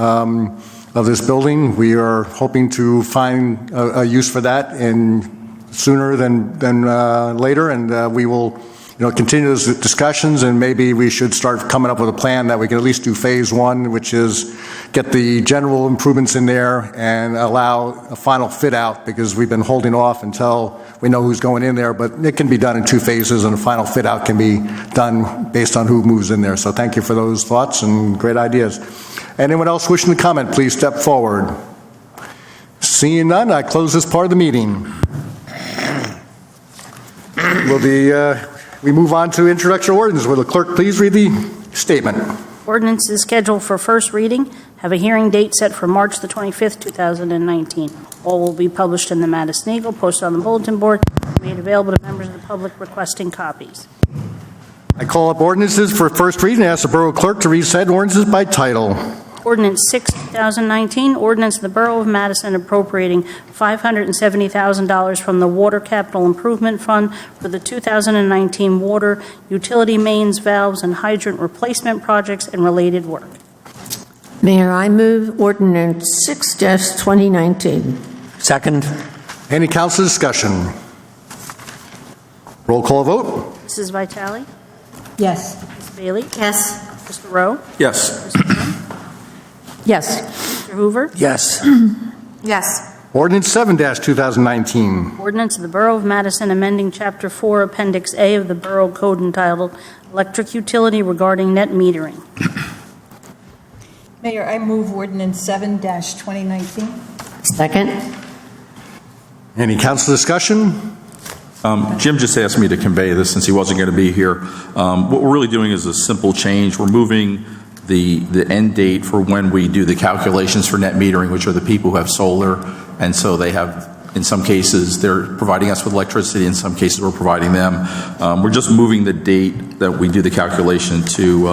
of this building, we are hoping to find a use for that, and sooner than later, and we will continue those discussions, and maybe we should start coming up with a plan that we can at least do phase one, which is get the general improvements in there and allow a final fit out, because we've been holding off until we know who's going in there, but it can be done in 2 phases, and a final fit out can be done based on who moves in there. So thank you for those thoughts and great ideas. Anyone else wishing to comment, please step forward. Seeing none, I close this part of the meeting. We move on to introductory ordinance. Will the clerk please read the statement? Ordinance is scheduled for first reading. Have a hearing date set for March the 25th, 2019. All will be published in the Madison Eagle, posted on the bulletin board, made available to members of the public requesting copies. I call up ordinances for first reading and ask the Borough Clerk to read said ordinances by title. Ordinance 6, 2019, ordinance of the Borough of Madison appropriating $570,000 from the Water Capital Improvement Fund for the 2019 water, utility mains, valves, and hydrant replacement projects and related work. Mayor, I move ordinance 6-2019. Second. Any council discussion? Roll call vote. Mrs. Vitale? Yes. Ms. Bailey? Yes. Mr. Rowe? Yes. Mr. Dunn? Yes. Mr. Hoover? Yes. Yes. Ordinance 7-2019. Ordinance of the Borough of Madison amending Chapter 4, Appendix A of the Borough Code entitled Electric Utility regarding net metering. Mayor, I move ordinance 7-2019. Second. Any council discussion? Jim just asked me to convey this since he wasn't going to be here. What we're really doing is a simple change. We're moving the end date for when we do the calculations for net metering, which are the people who have solar, and so they have, in some cases, they're providing us with electricity, in some cases we're providing them. We're just moving the date that we do the calculation to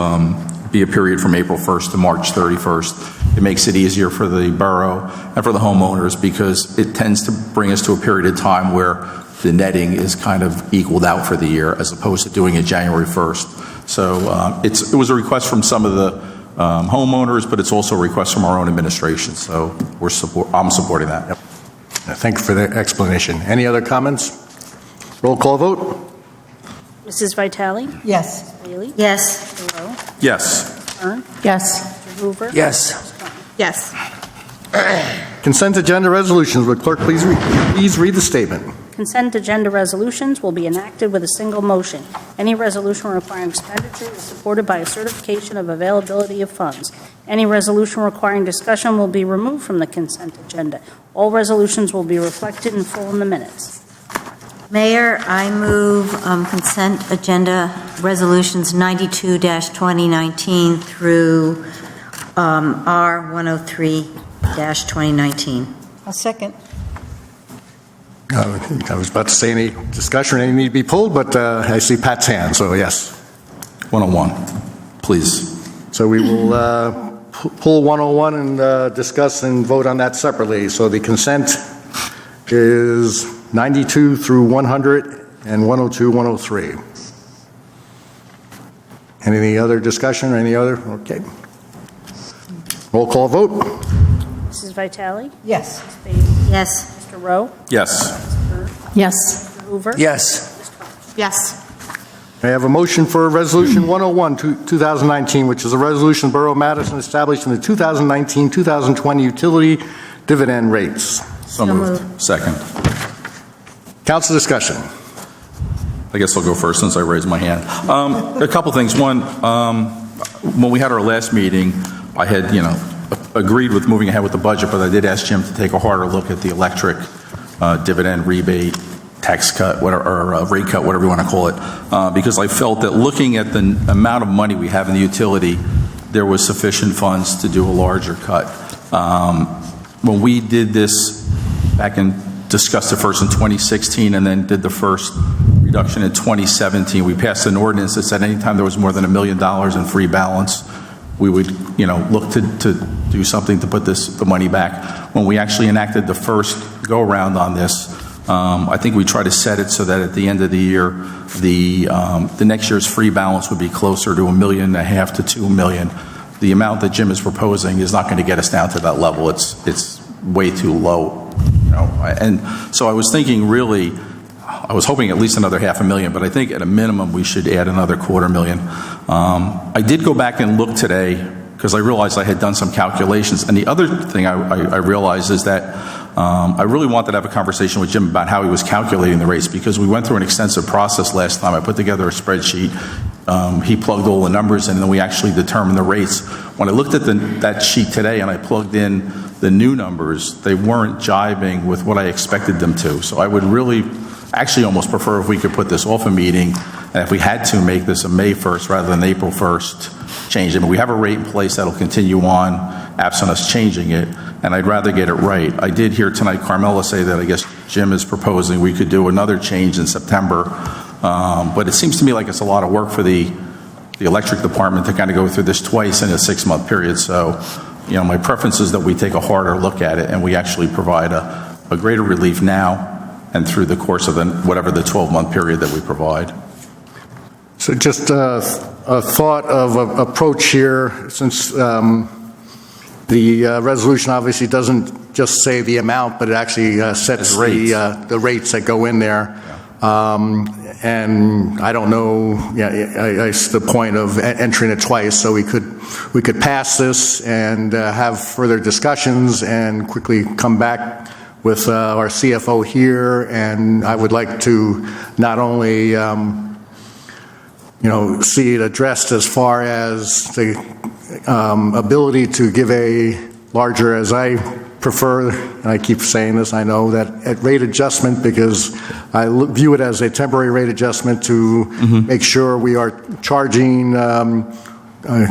be a period from April 1st to March 31st. It makes it easier for the borough and for the homeowners, because it tends to bring us to a period of time where the netting is kind of equaled out for the year, as opposed to doing it January 1st. So it was a request from some of the homeowners, but it's also a request from our own administration. So I'm supporting that. Yep. Thank you for the explanation. Any other comments? Roll call vote. Mrs. Vitale? Yes. Ms. Bailey? Yes. Mr. Rowe? Yes. Ms. Byrne? Yes. Mr. Hoover? Yes. Yes. Consent agenda resolutions. Will clerk please read the statement? Consent agenda resolutions will be enacted with a single motion. Any resolution requiring expenditure is supported by a certification of availability of funds. Any resolution requiring discussion will be removed from the consent agenda. All resolutions will be reflected in full in the minutes. Mayor, I move consent agenda resolutions 92-2019 through R103-2019. I'll second. I was about to say any discussion, any need to be pulled, but I see Pat's hand, so yes. 101, please. So we will pull 101 and discuss and vote on that separately. So the consent is 92 through 100 and 102, 103. Any other discussion or any other? Okay. Roll call vote. Mrs. Vitale? Yes. Ms. Bailey? Yes. Mr. Rowe? Yes. Ms. Byrne? Yes. Mr. Hoover? Yes. Yes. I have a motion for Resolution 101, 2019, which is a resolution of the Borough of Madison establishing the 2019-2020 utility dividend rates. So moved. Second. Council discussion. I guess I'll go first since I raised my hand. A couple things. One, when we had our last meeting, I had, agreed with moving ahead with the budget, but I did ask Jim to take a harder look at the electric dividend rebate, tax cut, or rate cut, whatever you want to call it, because I felt that looking at the amount of money we have in the utility, there was sufficient funds to do a larger cut. When we did this back and discussed it first in 2016 and then did the first reduction in 2017, we passed an ordinance that said anytime there was more than $1 million in free balance, we would, look to do something to put the money back. When we actually enacted the first go-around on this, I think we tried to set it so that at the end of the year, the next year's free balance would be closer to $1.5 million to $2 million. The amount that Jim is proposing is not going to get us down to that level. It's way too low, And so I was thinking, really, I was hoping at least another $500,000, but I think at a minimum we should add another $250,000. I did go back and look today because I realized I had done some calculations. And the other thing I realized is that I really wanted to have a conversation with Jim about how he was calculating the rates, because we went through an extensive process last time. I put together a spreadsheet. He plugged all the numbers in, and then we actually determined the rates. When I looked at that sheet today and I plugged in the new numbers, they weren't jiving with what I expected them to. So I would really actually almost prefer if we could put this off a meeting, and if we had to, make this a May 1st rather than April 1st change. I mean, we have a rate in place that'll continue on absent us changing it, and I'd rather get it right. I did hear tonight Carmela say that I guess Jim is proposing we could do another change in September, but it seems to me like it's a lot of work for the electric department to kind of go through this twice in a 6-month period. So, you know, my preference is that we take a harder look at it and we actually provide a greater relief now and through the course of whatever the 12-month period that we provide. So just a thought of approach here, since the resolution obviously doesn't just say the amount, but it actually sets the rates that go in there. And I don't know, it's the point of entering it twice, so we could pass this and have further discussions and quickly come back with our CFO here. And I would like to not only see it addressed as far as the ability to give a larger, as I prefer, and I keep saying this, I know that at rate adjustment, because I view it as a temporary rate adjustment to make sure we are charging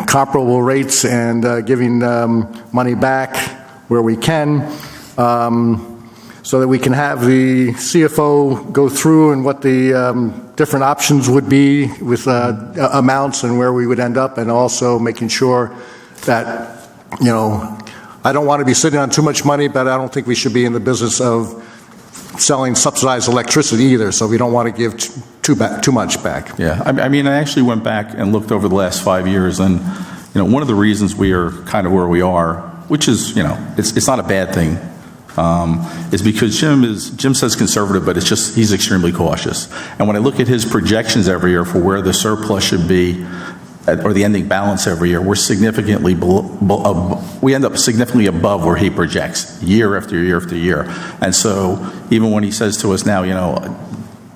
comparable rates and giving money back where we can, so that we can have the CFO go through and what the different options would be with amounts and where we would end up, and also making sure that, I don't want to be sitting on too much money, but I don't think we should be in the business of selling subsidized electricity either, so we don't want to give too much back. Yeah, I mean, I actually went back and looked over the last 5 years, and, one of the reasons we are kind of where we are, which is, it's not a bad thing, is because Jim says conservative, but it's just he's extremely cautious. And when I look at his projections every year for where the surplus should be, or the ending balance every year, we're significantly we end up significantly above where he projects year after year after year. And so even when he says to us now,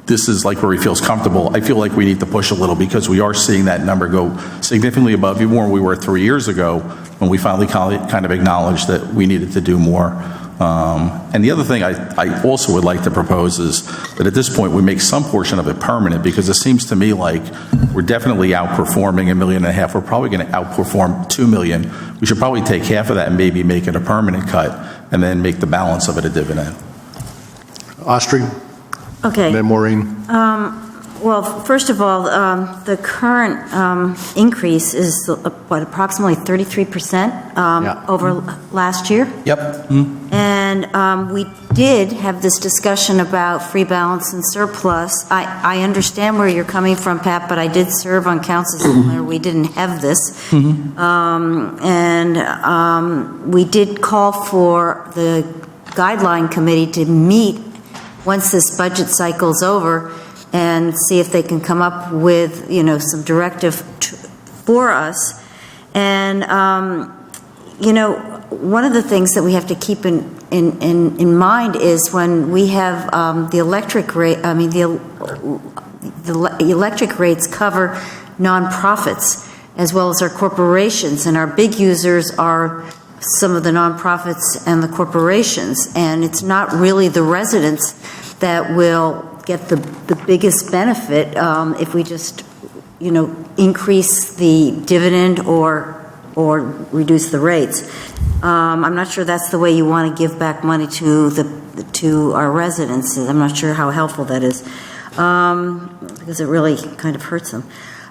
this is like where he feels comfortable, I feel like we need to push a little, because we are seeing that number go significantly above even where we were 3 years ago, when we finally kind of acknowledged that we needed to do more. And the other thing I also would like to propose is that at this point we make some portion of it permanent, because it seems to me like we're definitely outperforming $1.5 million. We're probably going to outperform $2 million. We should probably take half of that and maybe make it a permanent cut, and then make the balance of it a dividend. Austri? Okay. And then Maureen. Well, first of all, the current increase is approximately 33% over last year. Yep. Mm-hmm. And we did have this discussion about free balance and surplus. I understand where you're coming from, Pat, but I did serve on councils where we didn't have this. Mm-hmm. And we did call for the guideline committee to meet once this budget cycle's over and see if they can come up with, some directive for us. And, one of the things that we have to keep in mind is when we have the electric rate, the electric rates cover nonprofits as well as our corporations, and our big users are some of the nonprofits and the corporations, and it's not really the residents that will get the biggest benefit if we just, increase the dividend or reduce the rates. I'm not sure that's the way you want to give back money to our residents. I'm not sure how helpful that is, because it really kind of hurts them.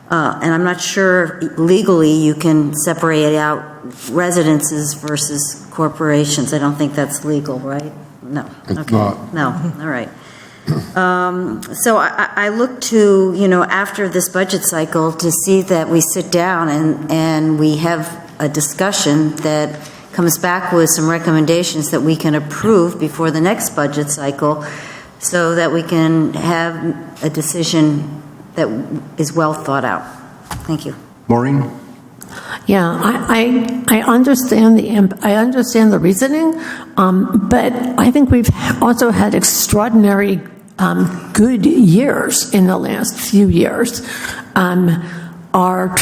And I'm not sure legally you can separate out residences versus corporations. I don't think that's legal, right? No. It's not. No. All right. So I look to, after this budget cycle to see that we sit down and we have a discussion that comes back with some recommendations that we can approve before the next budget cycle, so that we can have a decision that is well thought out. Thank you. Maureen? Yeah, I understand the reasoning, but I think we've also had extraordinary good years in the last few years. Our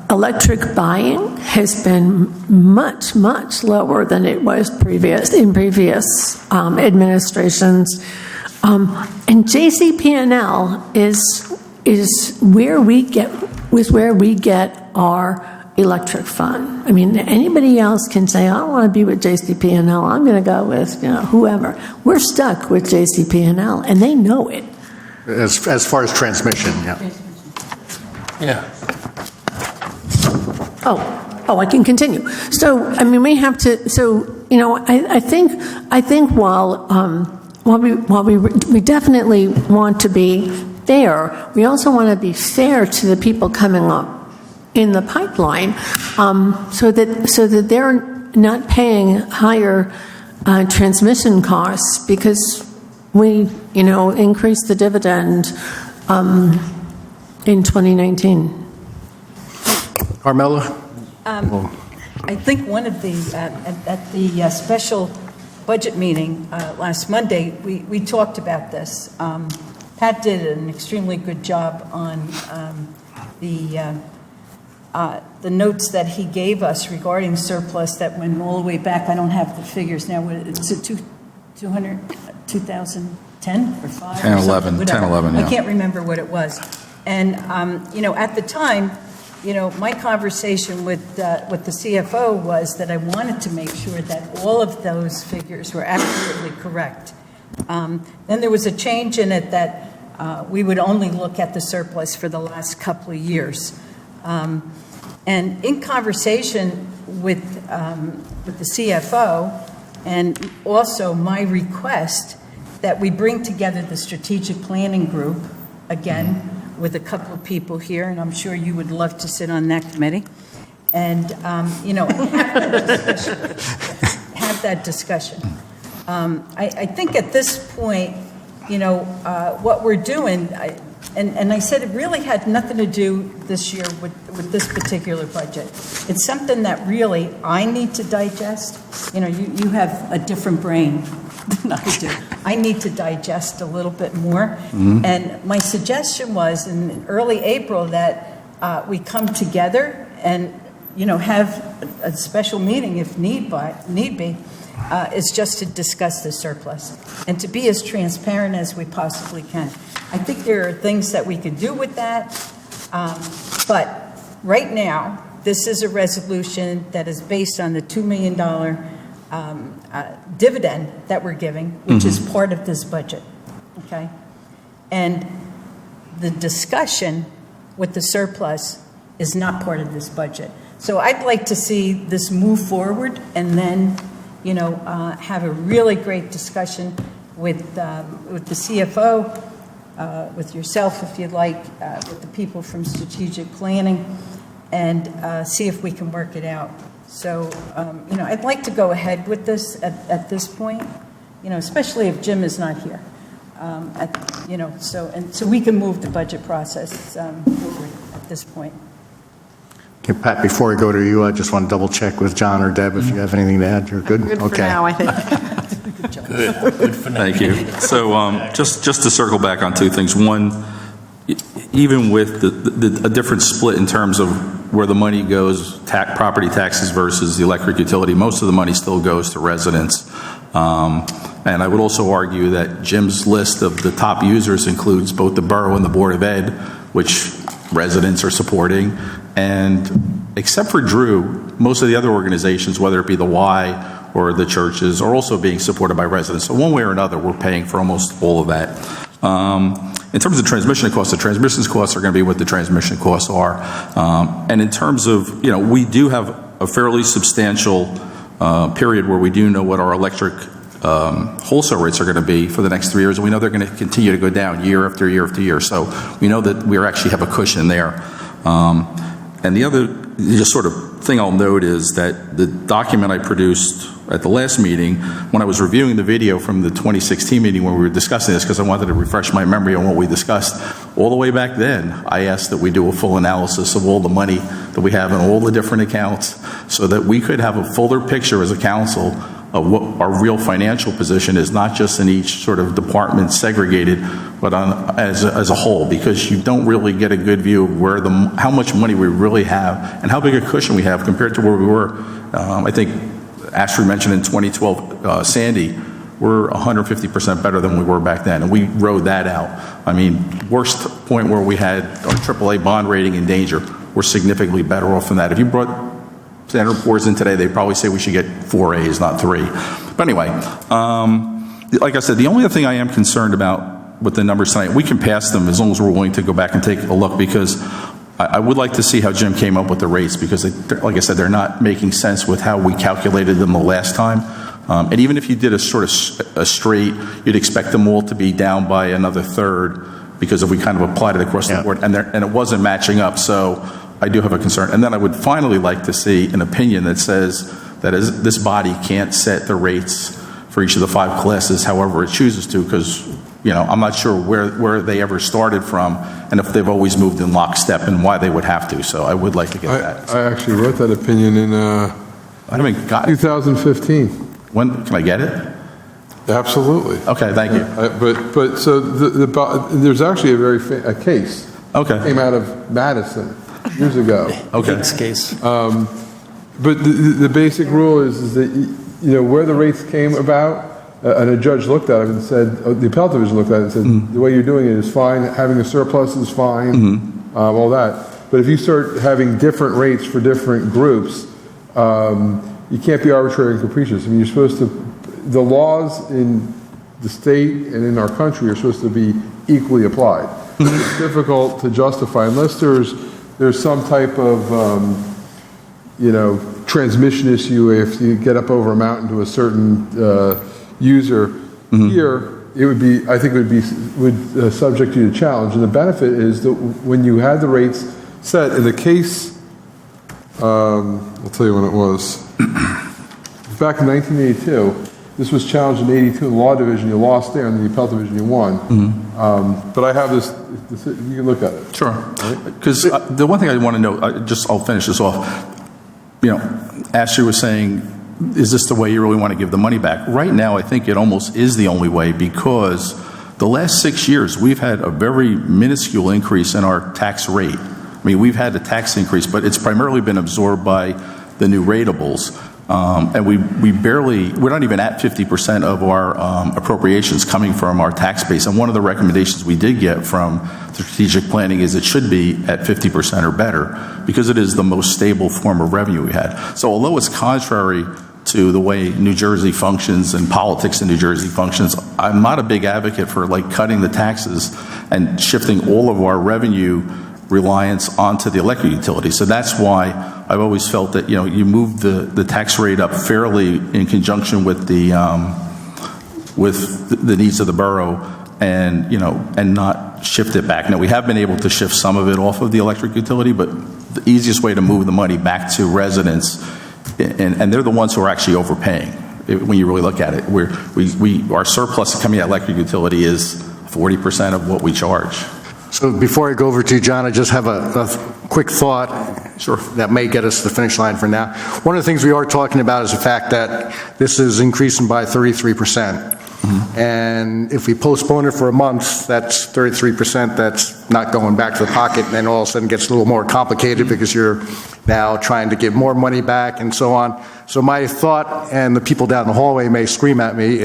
electric buying has been much lower than it was in previous administrations, and JCP&L is where we get our electric fund. I mean, anybody else can say, I don't want to be with JCP&L, I'm going to go with whoever. We're stuck with JCP&L, and they know it. As far as transmission, yeah. Yeah. Oh, I can continue. So, I mean, we have to. So, I think while we definitely want to be fair, we also want to be fair to the people coming up in the pipeline, so that they're not paying higher transmission costs because we increased the dividend in 2019. Carmela? I think one of the, at the special budget meeting last Monday, we talked about this. Pat did an extremely good job on the notes that he gave us regarding surplus that went all the way back. I don't have the figures now. Is it 2010 or 5? 10, 11, 10, 11, yeah. I can't remember what it was. And, at the time, my conversation with the CFO was that I wanted to make sure that all of those figures were absolutely correct. Then there was a change in it that we would only look at the surplus for the last couple of years. And in conversation with the CFO, and also my request that we bring together the strategic planning group again with a couple of people here, and I'm sure you would love to sit on that committee, and have that discussion. I think at this point, what we're doing, and I said it really had nothing to do this year with this particular budget. It's something that really I need to digest. You have a different brain than I do. I need to digest a little bit more. Mm-hmm. And my suggestion was in early April that we come together and have a special meeting if need be. Is just to discuss the surplus and to be as transparent as we possibly can. I think there are things that we could do with that, but right now, this is a resolution that is based on the $2 million dividend that we're giving, which is part of this budget, okay? And the discussion with the surplus is not part of this budget. So I'd like to see this move forward and then have a really great discussion with the CFO, with yourself, if you'd like, with the people from strategic planning, and see if we can work it out. So, I'd like to go ahead with this at this point, especially if Jim is not here. So we can move the budget process forward at this point. Okay, Pat, before I go to you, I just want to double check with John or Deb if you have anything to add. You're good? Good okay. for now, I think. Good for now. Thank you. So just to circle back on two things. One, even with a different split in terms of where the money goes, property taxes versus the electric utility, most of the money still goes to residents. And I would also argue that Jim's list of the top users includes both the Borough and the Board of Ed, which residents are supporting. And except for Drew, most of the other organizations, whether it be the Y or the churches, are also being supported by residents. So one way or another, we're paying for almost all of that. In terms of transmission costs, the transmission costs are going to be what the transmission costs are. And in terms of, we do have a fairly substantial period where we do know what our electric wholesale rates are going to be for the next 3 years, and we know they're going to continue to go down year after year after year. So we know that we actually have a cushion there. And the other just sort of thing I'll note is that the document I produced at the last meeting, when I was reviewing the video from the 2016 meeting when we were discussing this, because I wanted to refresh my memory on what we discussed, all the way back then, I asked that we do a full analysis of all the money that we have in all the different accounts so that we could have a fuller picture as a council of what our real financial position is, not just in each sort of department segregated, but as a whole, because you don't really get a good view of where how much money we really have and how big a cushion we have compared to where we were. I think Ashley mentioned in 2012, Sandy, we're 150% better than we were back then, and we rode that out. I mean, worst point where we had our AAA bond rating in danger, we're significantly better off than that. If you brought Standard & Poor's in today, they'd probably say we should get 4 A's, not 3. But anyway, like I said, the only other thing I am concerned about with the numbers tonight, we can pass them as long as we're willing to go back and take a look, because I would like to see how Jim came up with the rates, because, like I said, they're not making sense with how we calculated them the last time. And even if you did a sort of a straight, you'd expect them all to be down by another third, because if we kind of applied it across the board, and it wasn't matching up. So I do have a concern. And then I would finally like to see an opinion that says that this body can't set the rates for each of the 5 classes however it chooses to, because, you know, I'm not sure where they ever started from and if they've always moved in lockstep and why they would have to. So I would like to get that. I actually wrote that opinion in I haven't got 2015. When can I get it? Absolutely. Okay, thank you. But so there's actually a case. Okay. Came out of Madison years ago. Okay. Case. But the basic rule is that, you know, where the rates came about, and a judge looked at it and said, the appellate division looked at it and said, the way you're doing it is fine, having a surplus is fine, all that. But if you start having different rates for different groups, you can't be arbitrary and capricious. I mean, you're supposed to, the laws in the state and in our country are supposed to be equally applied. It's difficult to justify unless there's some type of, you know, transmission issue. If you get up over a mountain to a certain user here, it would be, I think it would subject you to challenge. And the benefit is that when you had the rates set in the case, I'll tell you when it was. Back in 1982, this was challenged in 82 in the law division. You lost there, and in the appellate division you won. But I have this, you can look at it. Sure. Because the one thing I want to know, I'll finish this off. You know, Ashley was saying, is this the way you really want to give the money back? Right now, I think it almost is the only way, because the last 6 years, we've had a very minuscule increase in our tax rate. I mean, we've had a tax increase, but it's primarily been absorbed by the new ratables. And we're not even at 50% of our appropriations coming from our tax base. And one of the recommendations we did get from the strategic planning is it should be at 50% or better, because it is the most stable form of revenue we had. So although it's contrary to the way New Jersey functions and politics in New Jersey functions, I'm not a big advocate for like cutting the taxes and shifting all of our revenue reliance onto the electric utility. So that's why I've always felt that, you know, you move the tax rate up fairly in conjunction with the needs of the borough, and, you know, and not shift it back. Now, we have been able to shift some of it off of the electric utility, but the easiest way to move the money back to residents, and they're the ones who are actually overpaying when you really look at it. Our surplus coming out of electric utility is 40% of what we charge. So before I go over to you, John, I just have a quick thought that may get us to the finish line for now. One of the things we are talking about is the fact that this is increasing by 33%. And if we postpone it for a month, that's 33% that's not going back to the pocket, and then all of a sudden it gets a little more complicated because you're now trying to give more money back and so on. So my thought, and the people down the hallway may scream at me,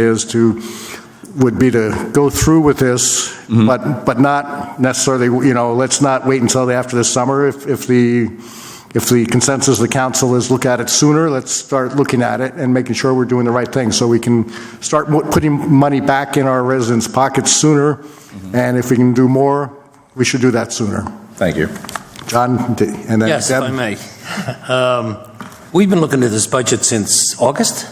would be to go through with this, but not necessarily, you know, let's not wait until after the summer. If the consensus of the council is look at it sooner, let's start looking at it and making sure we're doing the right thing so we can start putting money back in our residents' pockets sooner. And if we can do more, we should do that sooner. Thank you. John, and then yes, Deb. if I may. We've been looking at this budget since August?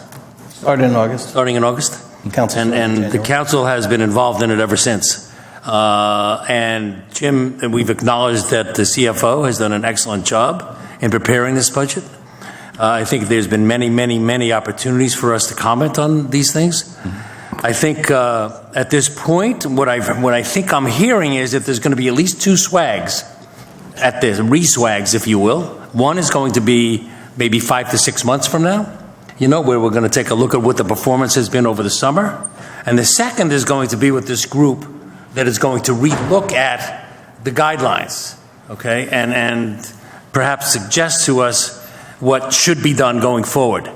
Starting in August. Starting in August? And the council has been involved in it ever since. And Jim, and we've acknowledged that the CFO has done an excellent job in preparing this budget. I think there's been many, many, many opportunities for us to comment on these things. I think at this point, what I think I'm hearing is that there's going to be at least two swags at this, re-swags, if you will. One is going to be maybe 5 to 6 months from now, where we're going to take a look at what the performance has been over the summer. And the second is going to be with this group that is going to re-look at the guidelines, okay, and perhaps suggest to us what should be done going forward.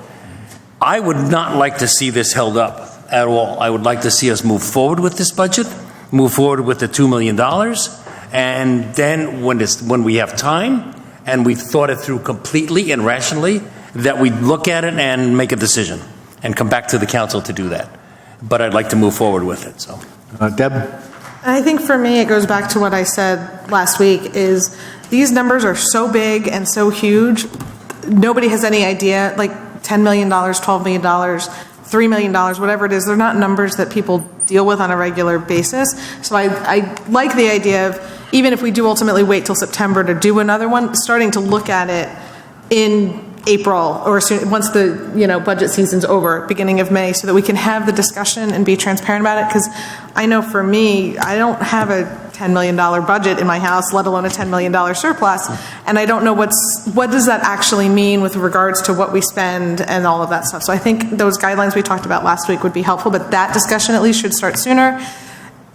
I would not like to see this held up at all. I would like to see us move forward with this budget, move forward with the $2 million, and then when we have time and we've thought it through completely and rationally, that we look at it and make a decision and come back to the council to do that. But I'd like to move forward with it. So, Deb? I think for me, it goes back to what I said last week, is these numbers are so big and so huge, nobody has any idea, like $10 million, $12 million, $3 million, whatever it is, they're not numbers that people deal with on a regular basis. So I like the idea of, even if we do ultimately wait till September to do another one, starting to look at it in April or soon, once the budget season's over, beginning of May, so that we can have the discussion and be transparent about it. Because I know for me, I don't have a $10 million budget in my house, let alone a $10 million surplus, and I don't know what does that actually mean with regards to what we spend and all of that stuff. So I think those guidelines we talked about last week would be helpful, but that discussion at least should start sooner.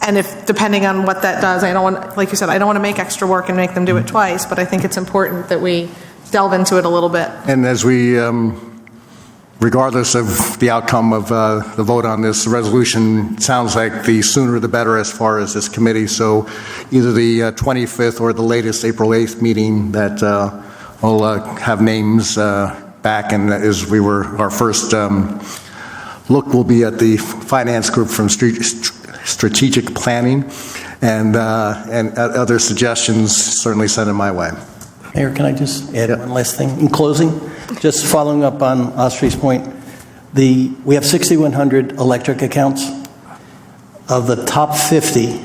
And if, depending on what that does, I don't want, like you said, I don't want to make extra work and make them do it twice, but I think it's important that we delve into it a little bit. And as we, regardless of the outcome of the vote on this resolution, sounds like the sooner the better as far as this committee. So either the 25th or the latest April 8th meeting that we'll have names back. And as our first look will be at the finance group from strategic planning, and other suggestions certainly sent in my way. Mayor, can I just add one last thing? In closing, just following up on Ostrey's point, we have 6,100 electric accounts. Of the top 50,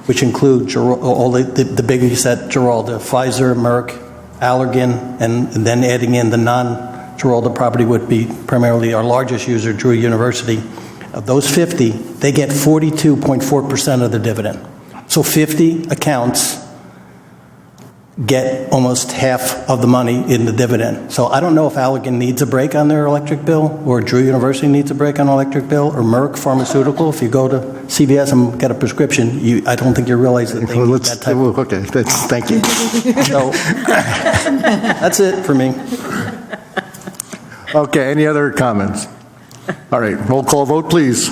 which include all the biggies at Giralda, Pfizer, Merck, Allergan, and then adding in the non-Giralda property would be primarily our largest user, Drew University. Of those 50, they get 42.4% of the dividend. So 50 accounts get almost half of the money in the dividend. So I don't know if Allergan needs a break on their electric bill, or Drew University needs a break on electric bill, or Merck Pharmaceutical. If you go to CVS and get a prescription, I don't think you realize that they need that type of... Okay, thank you. So that's it for me. Okay, any other comments? All right, roll call vote, please.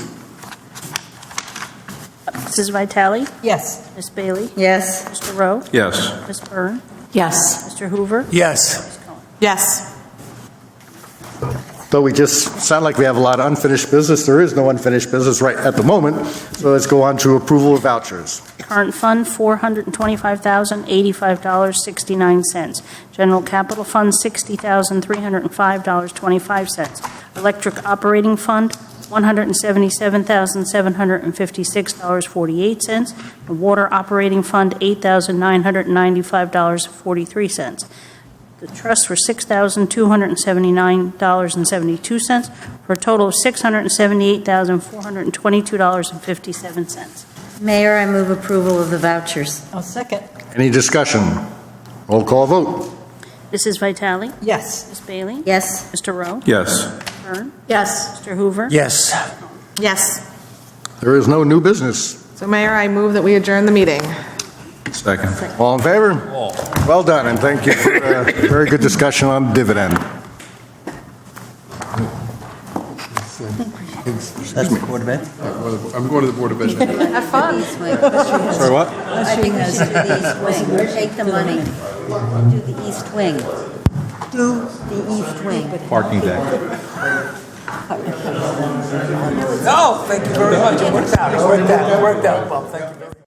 Mrs. Vitale? Yes. Ms. Bailey? Yes. Mr. Rowe? Yes. Ms. Byrne? Yes. Mr. Hoover? Yes. Yes. Though we just sound like we have a lot of unfinished business, there is no unfinished business right at the moment. So let's go on to approval of vouchers. Current fund, $425,085.69. General capital fund, $60,305.25. Electric operating fund, $177,756.48. The water operating fund, $8,995.43. The trusts were $6,279.72 for a total of $678,422.57. Mayor, I move approval of the vouchers. I'll second. Any discussion? Roll call vote. Mrs. Vitale? Yes. Ms. Bailey? Yes. Mr. Rowe? Yes. Byrne? Yes. Mr. Hoover? Yes. Yes. There is no new business. So Mayor, I move that we adjourn the meeting. Second. All in favor? Well done, and thank you for a very good discussion on dividend. That's the Board of Ed? I'm going to the Board of Ed. Have fun. Sorry, what? I think we should do the east wing. Take the money. Do the east wing. Do the east wing. Parking deck. Oh, thank you very much. It worked out. It worked out well. Thank you very much.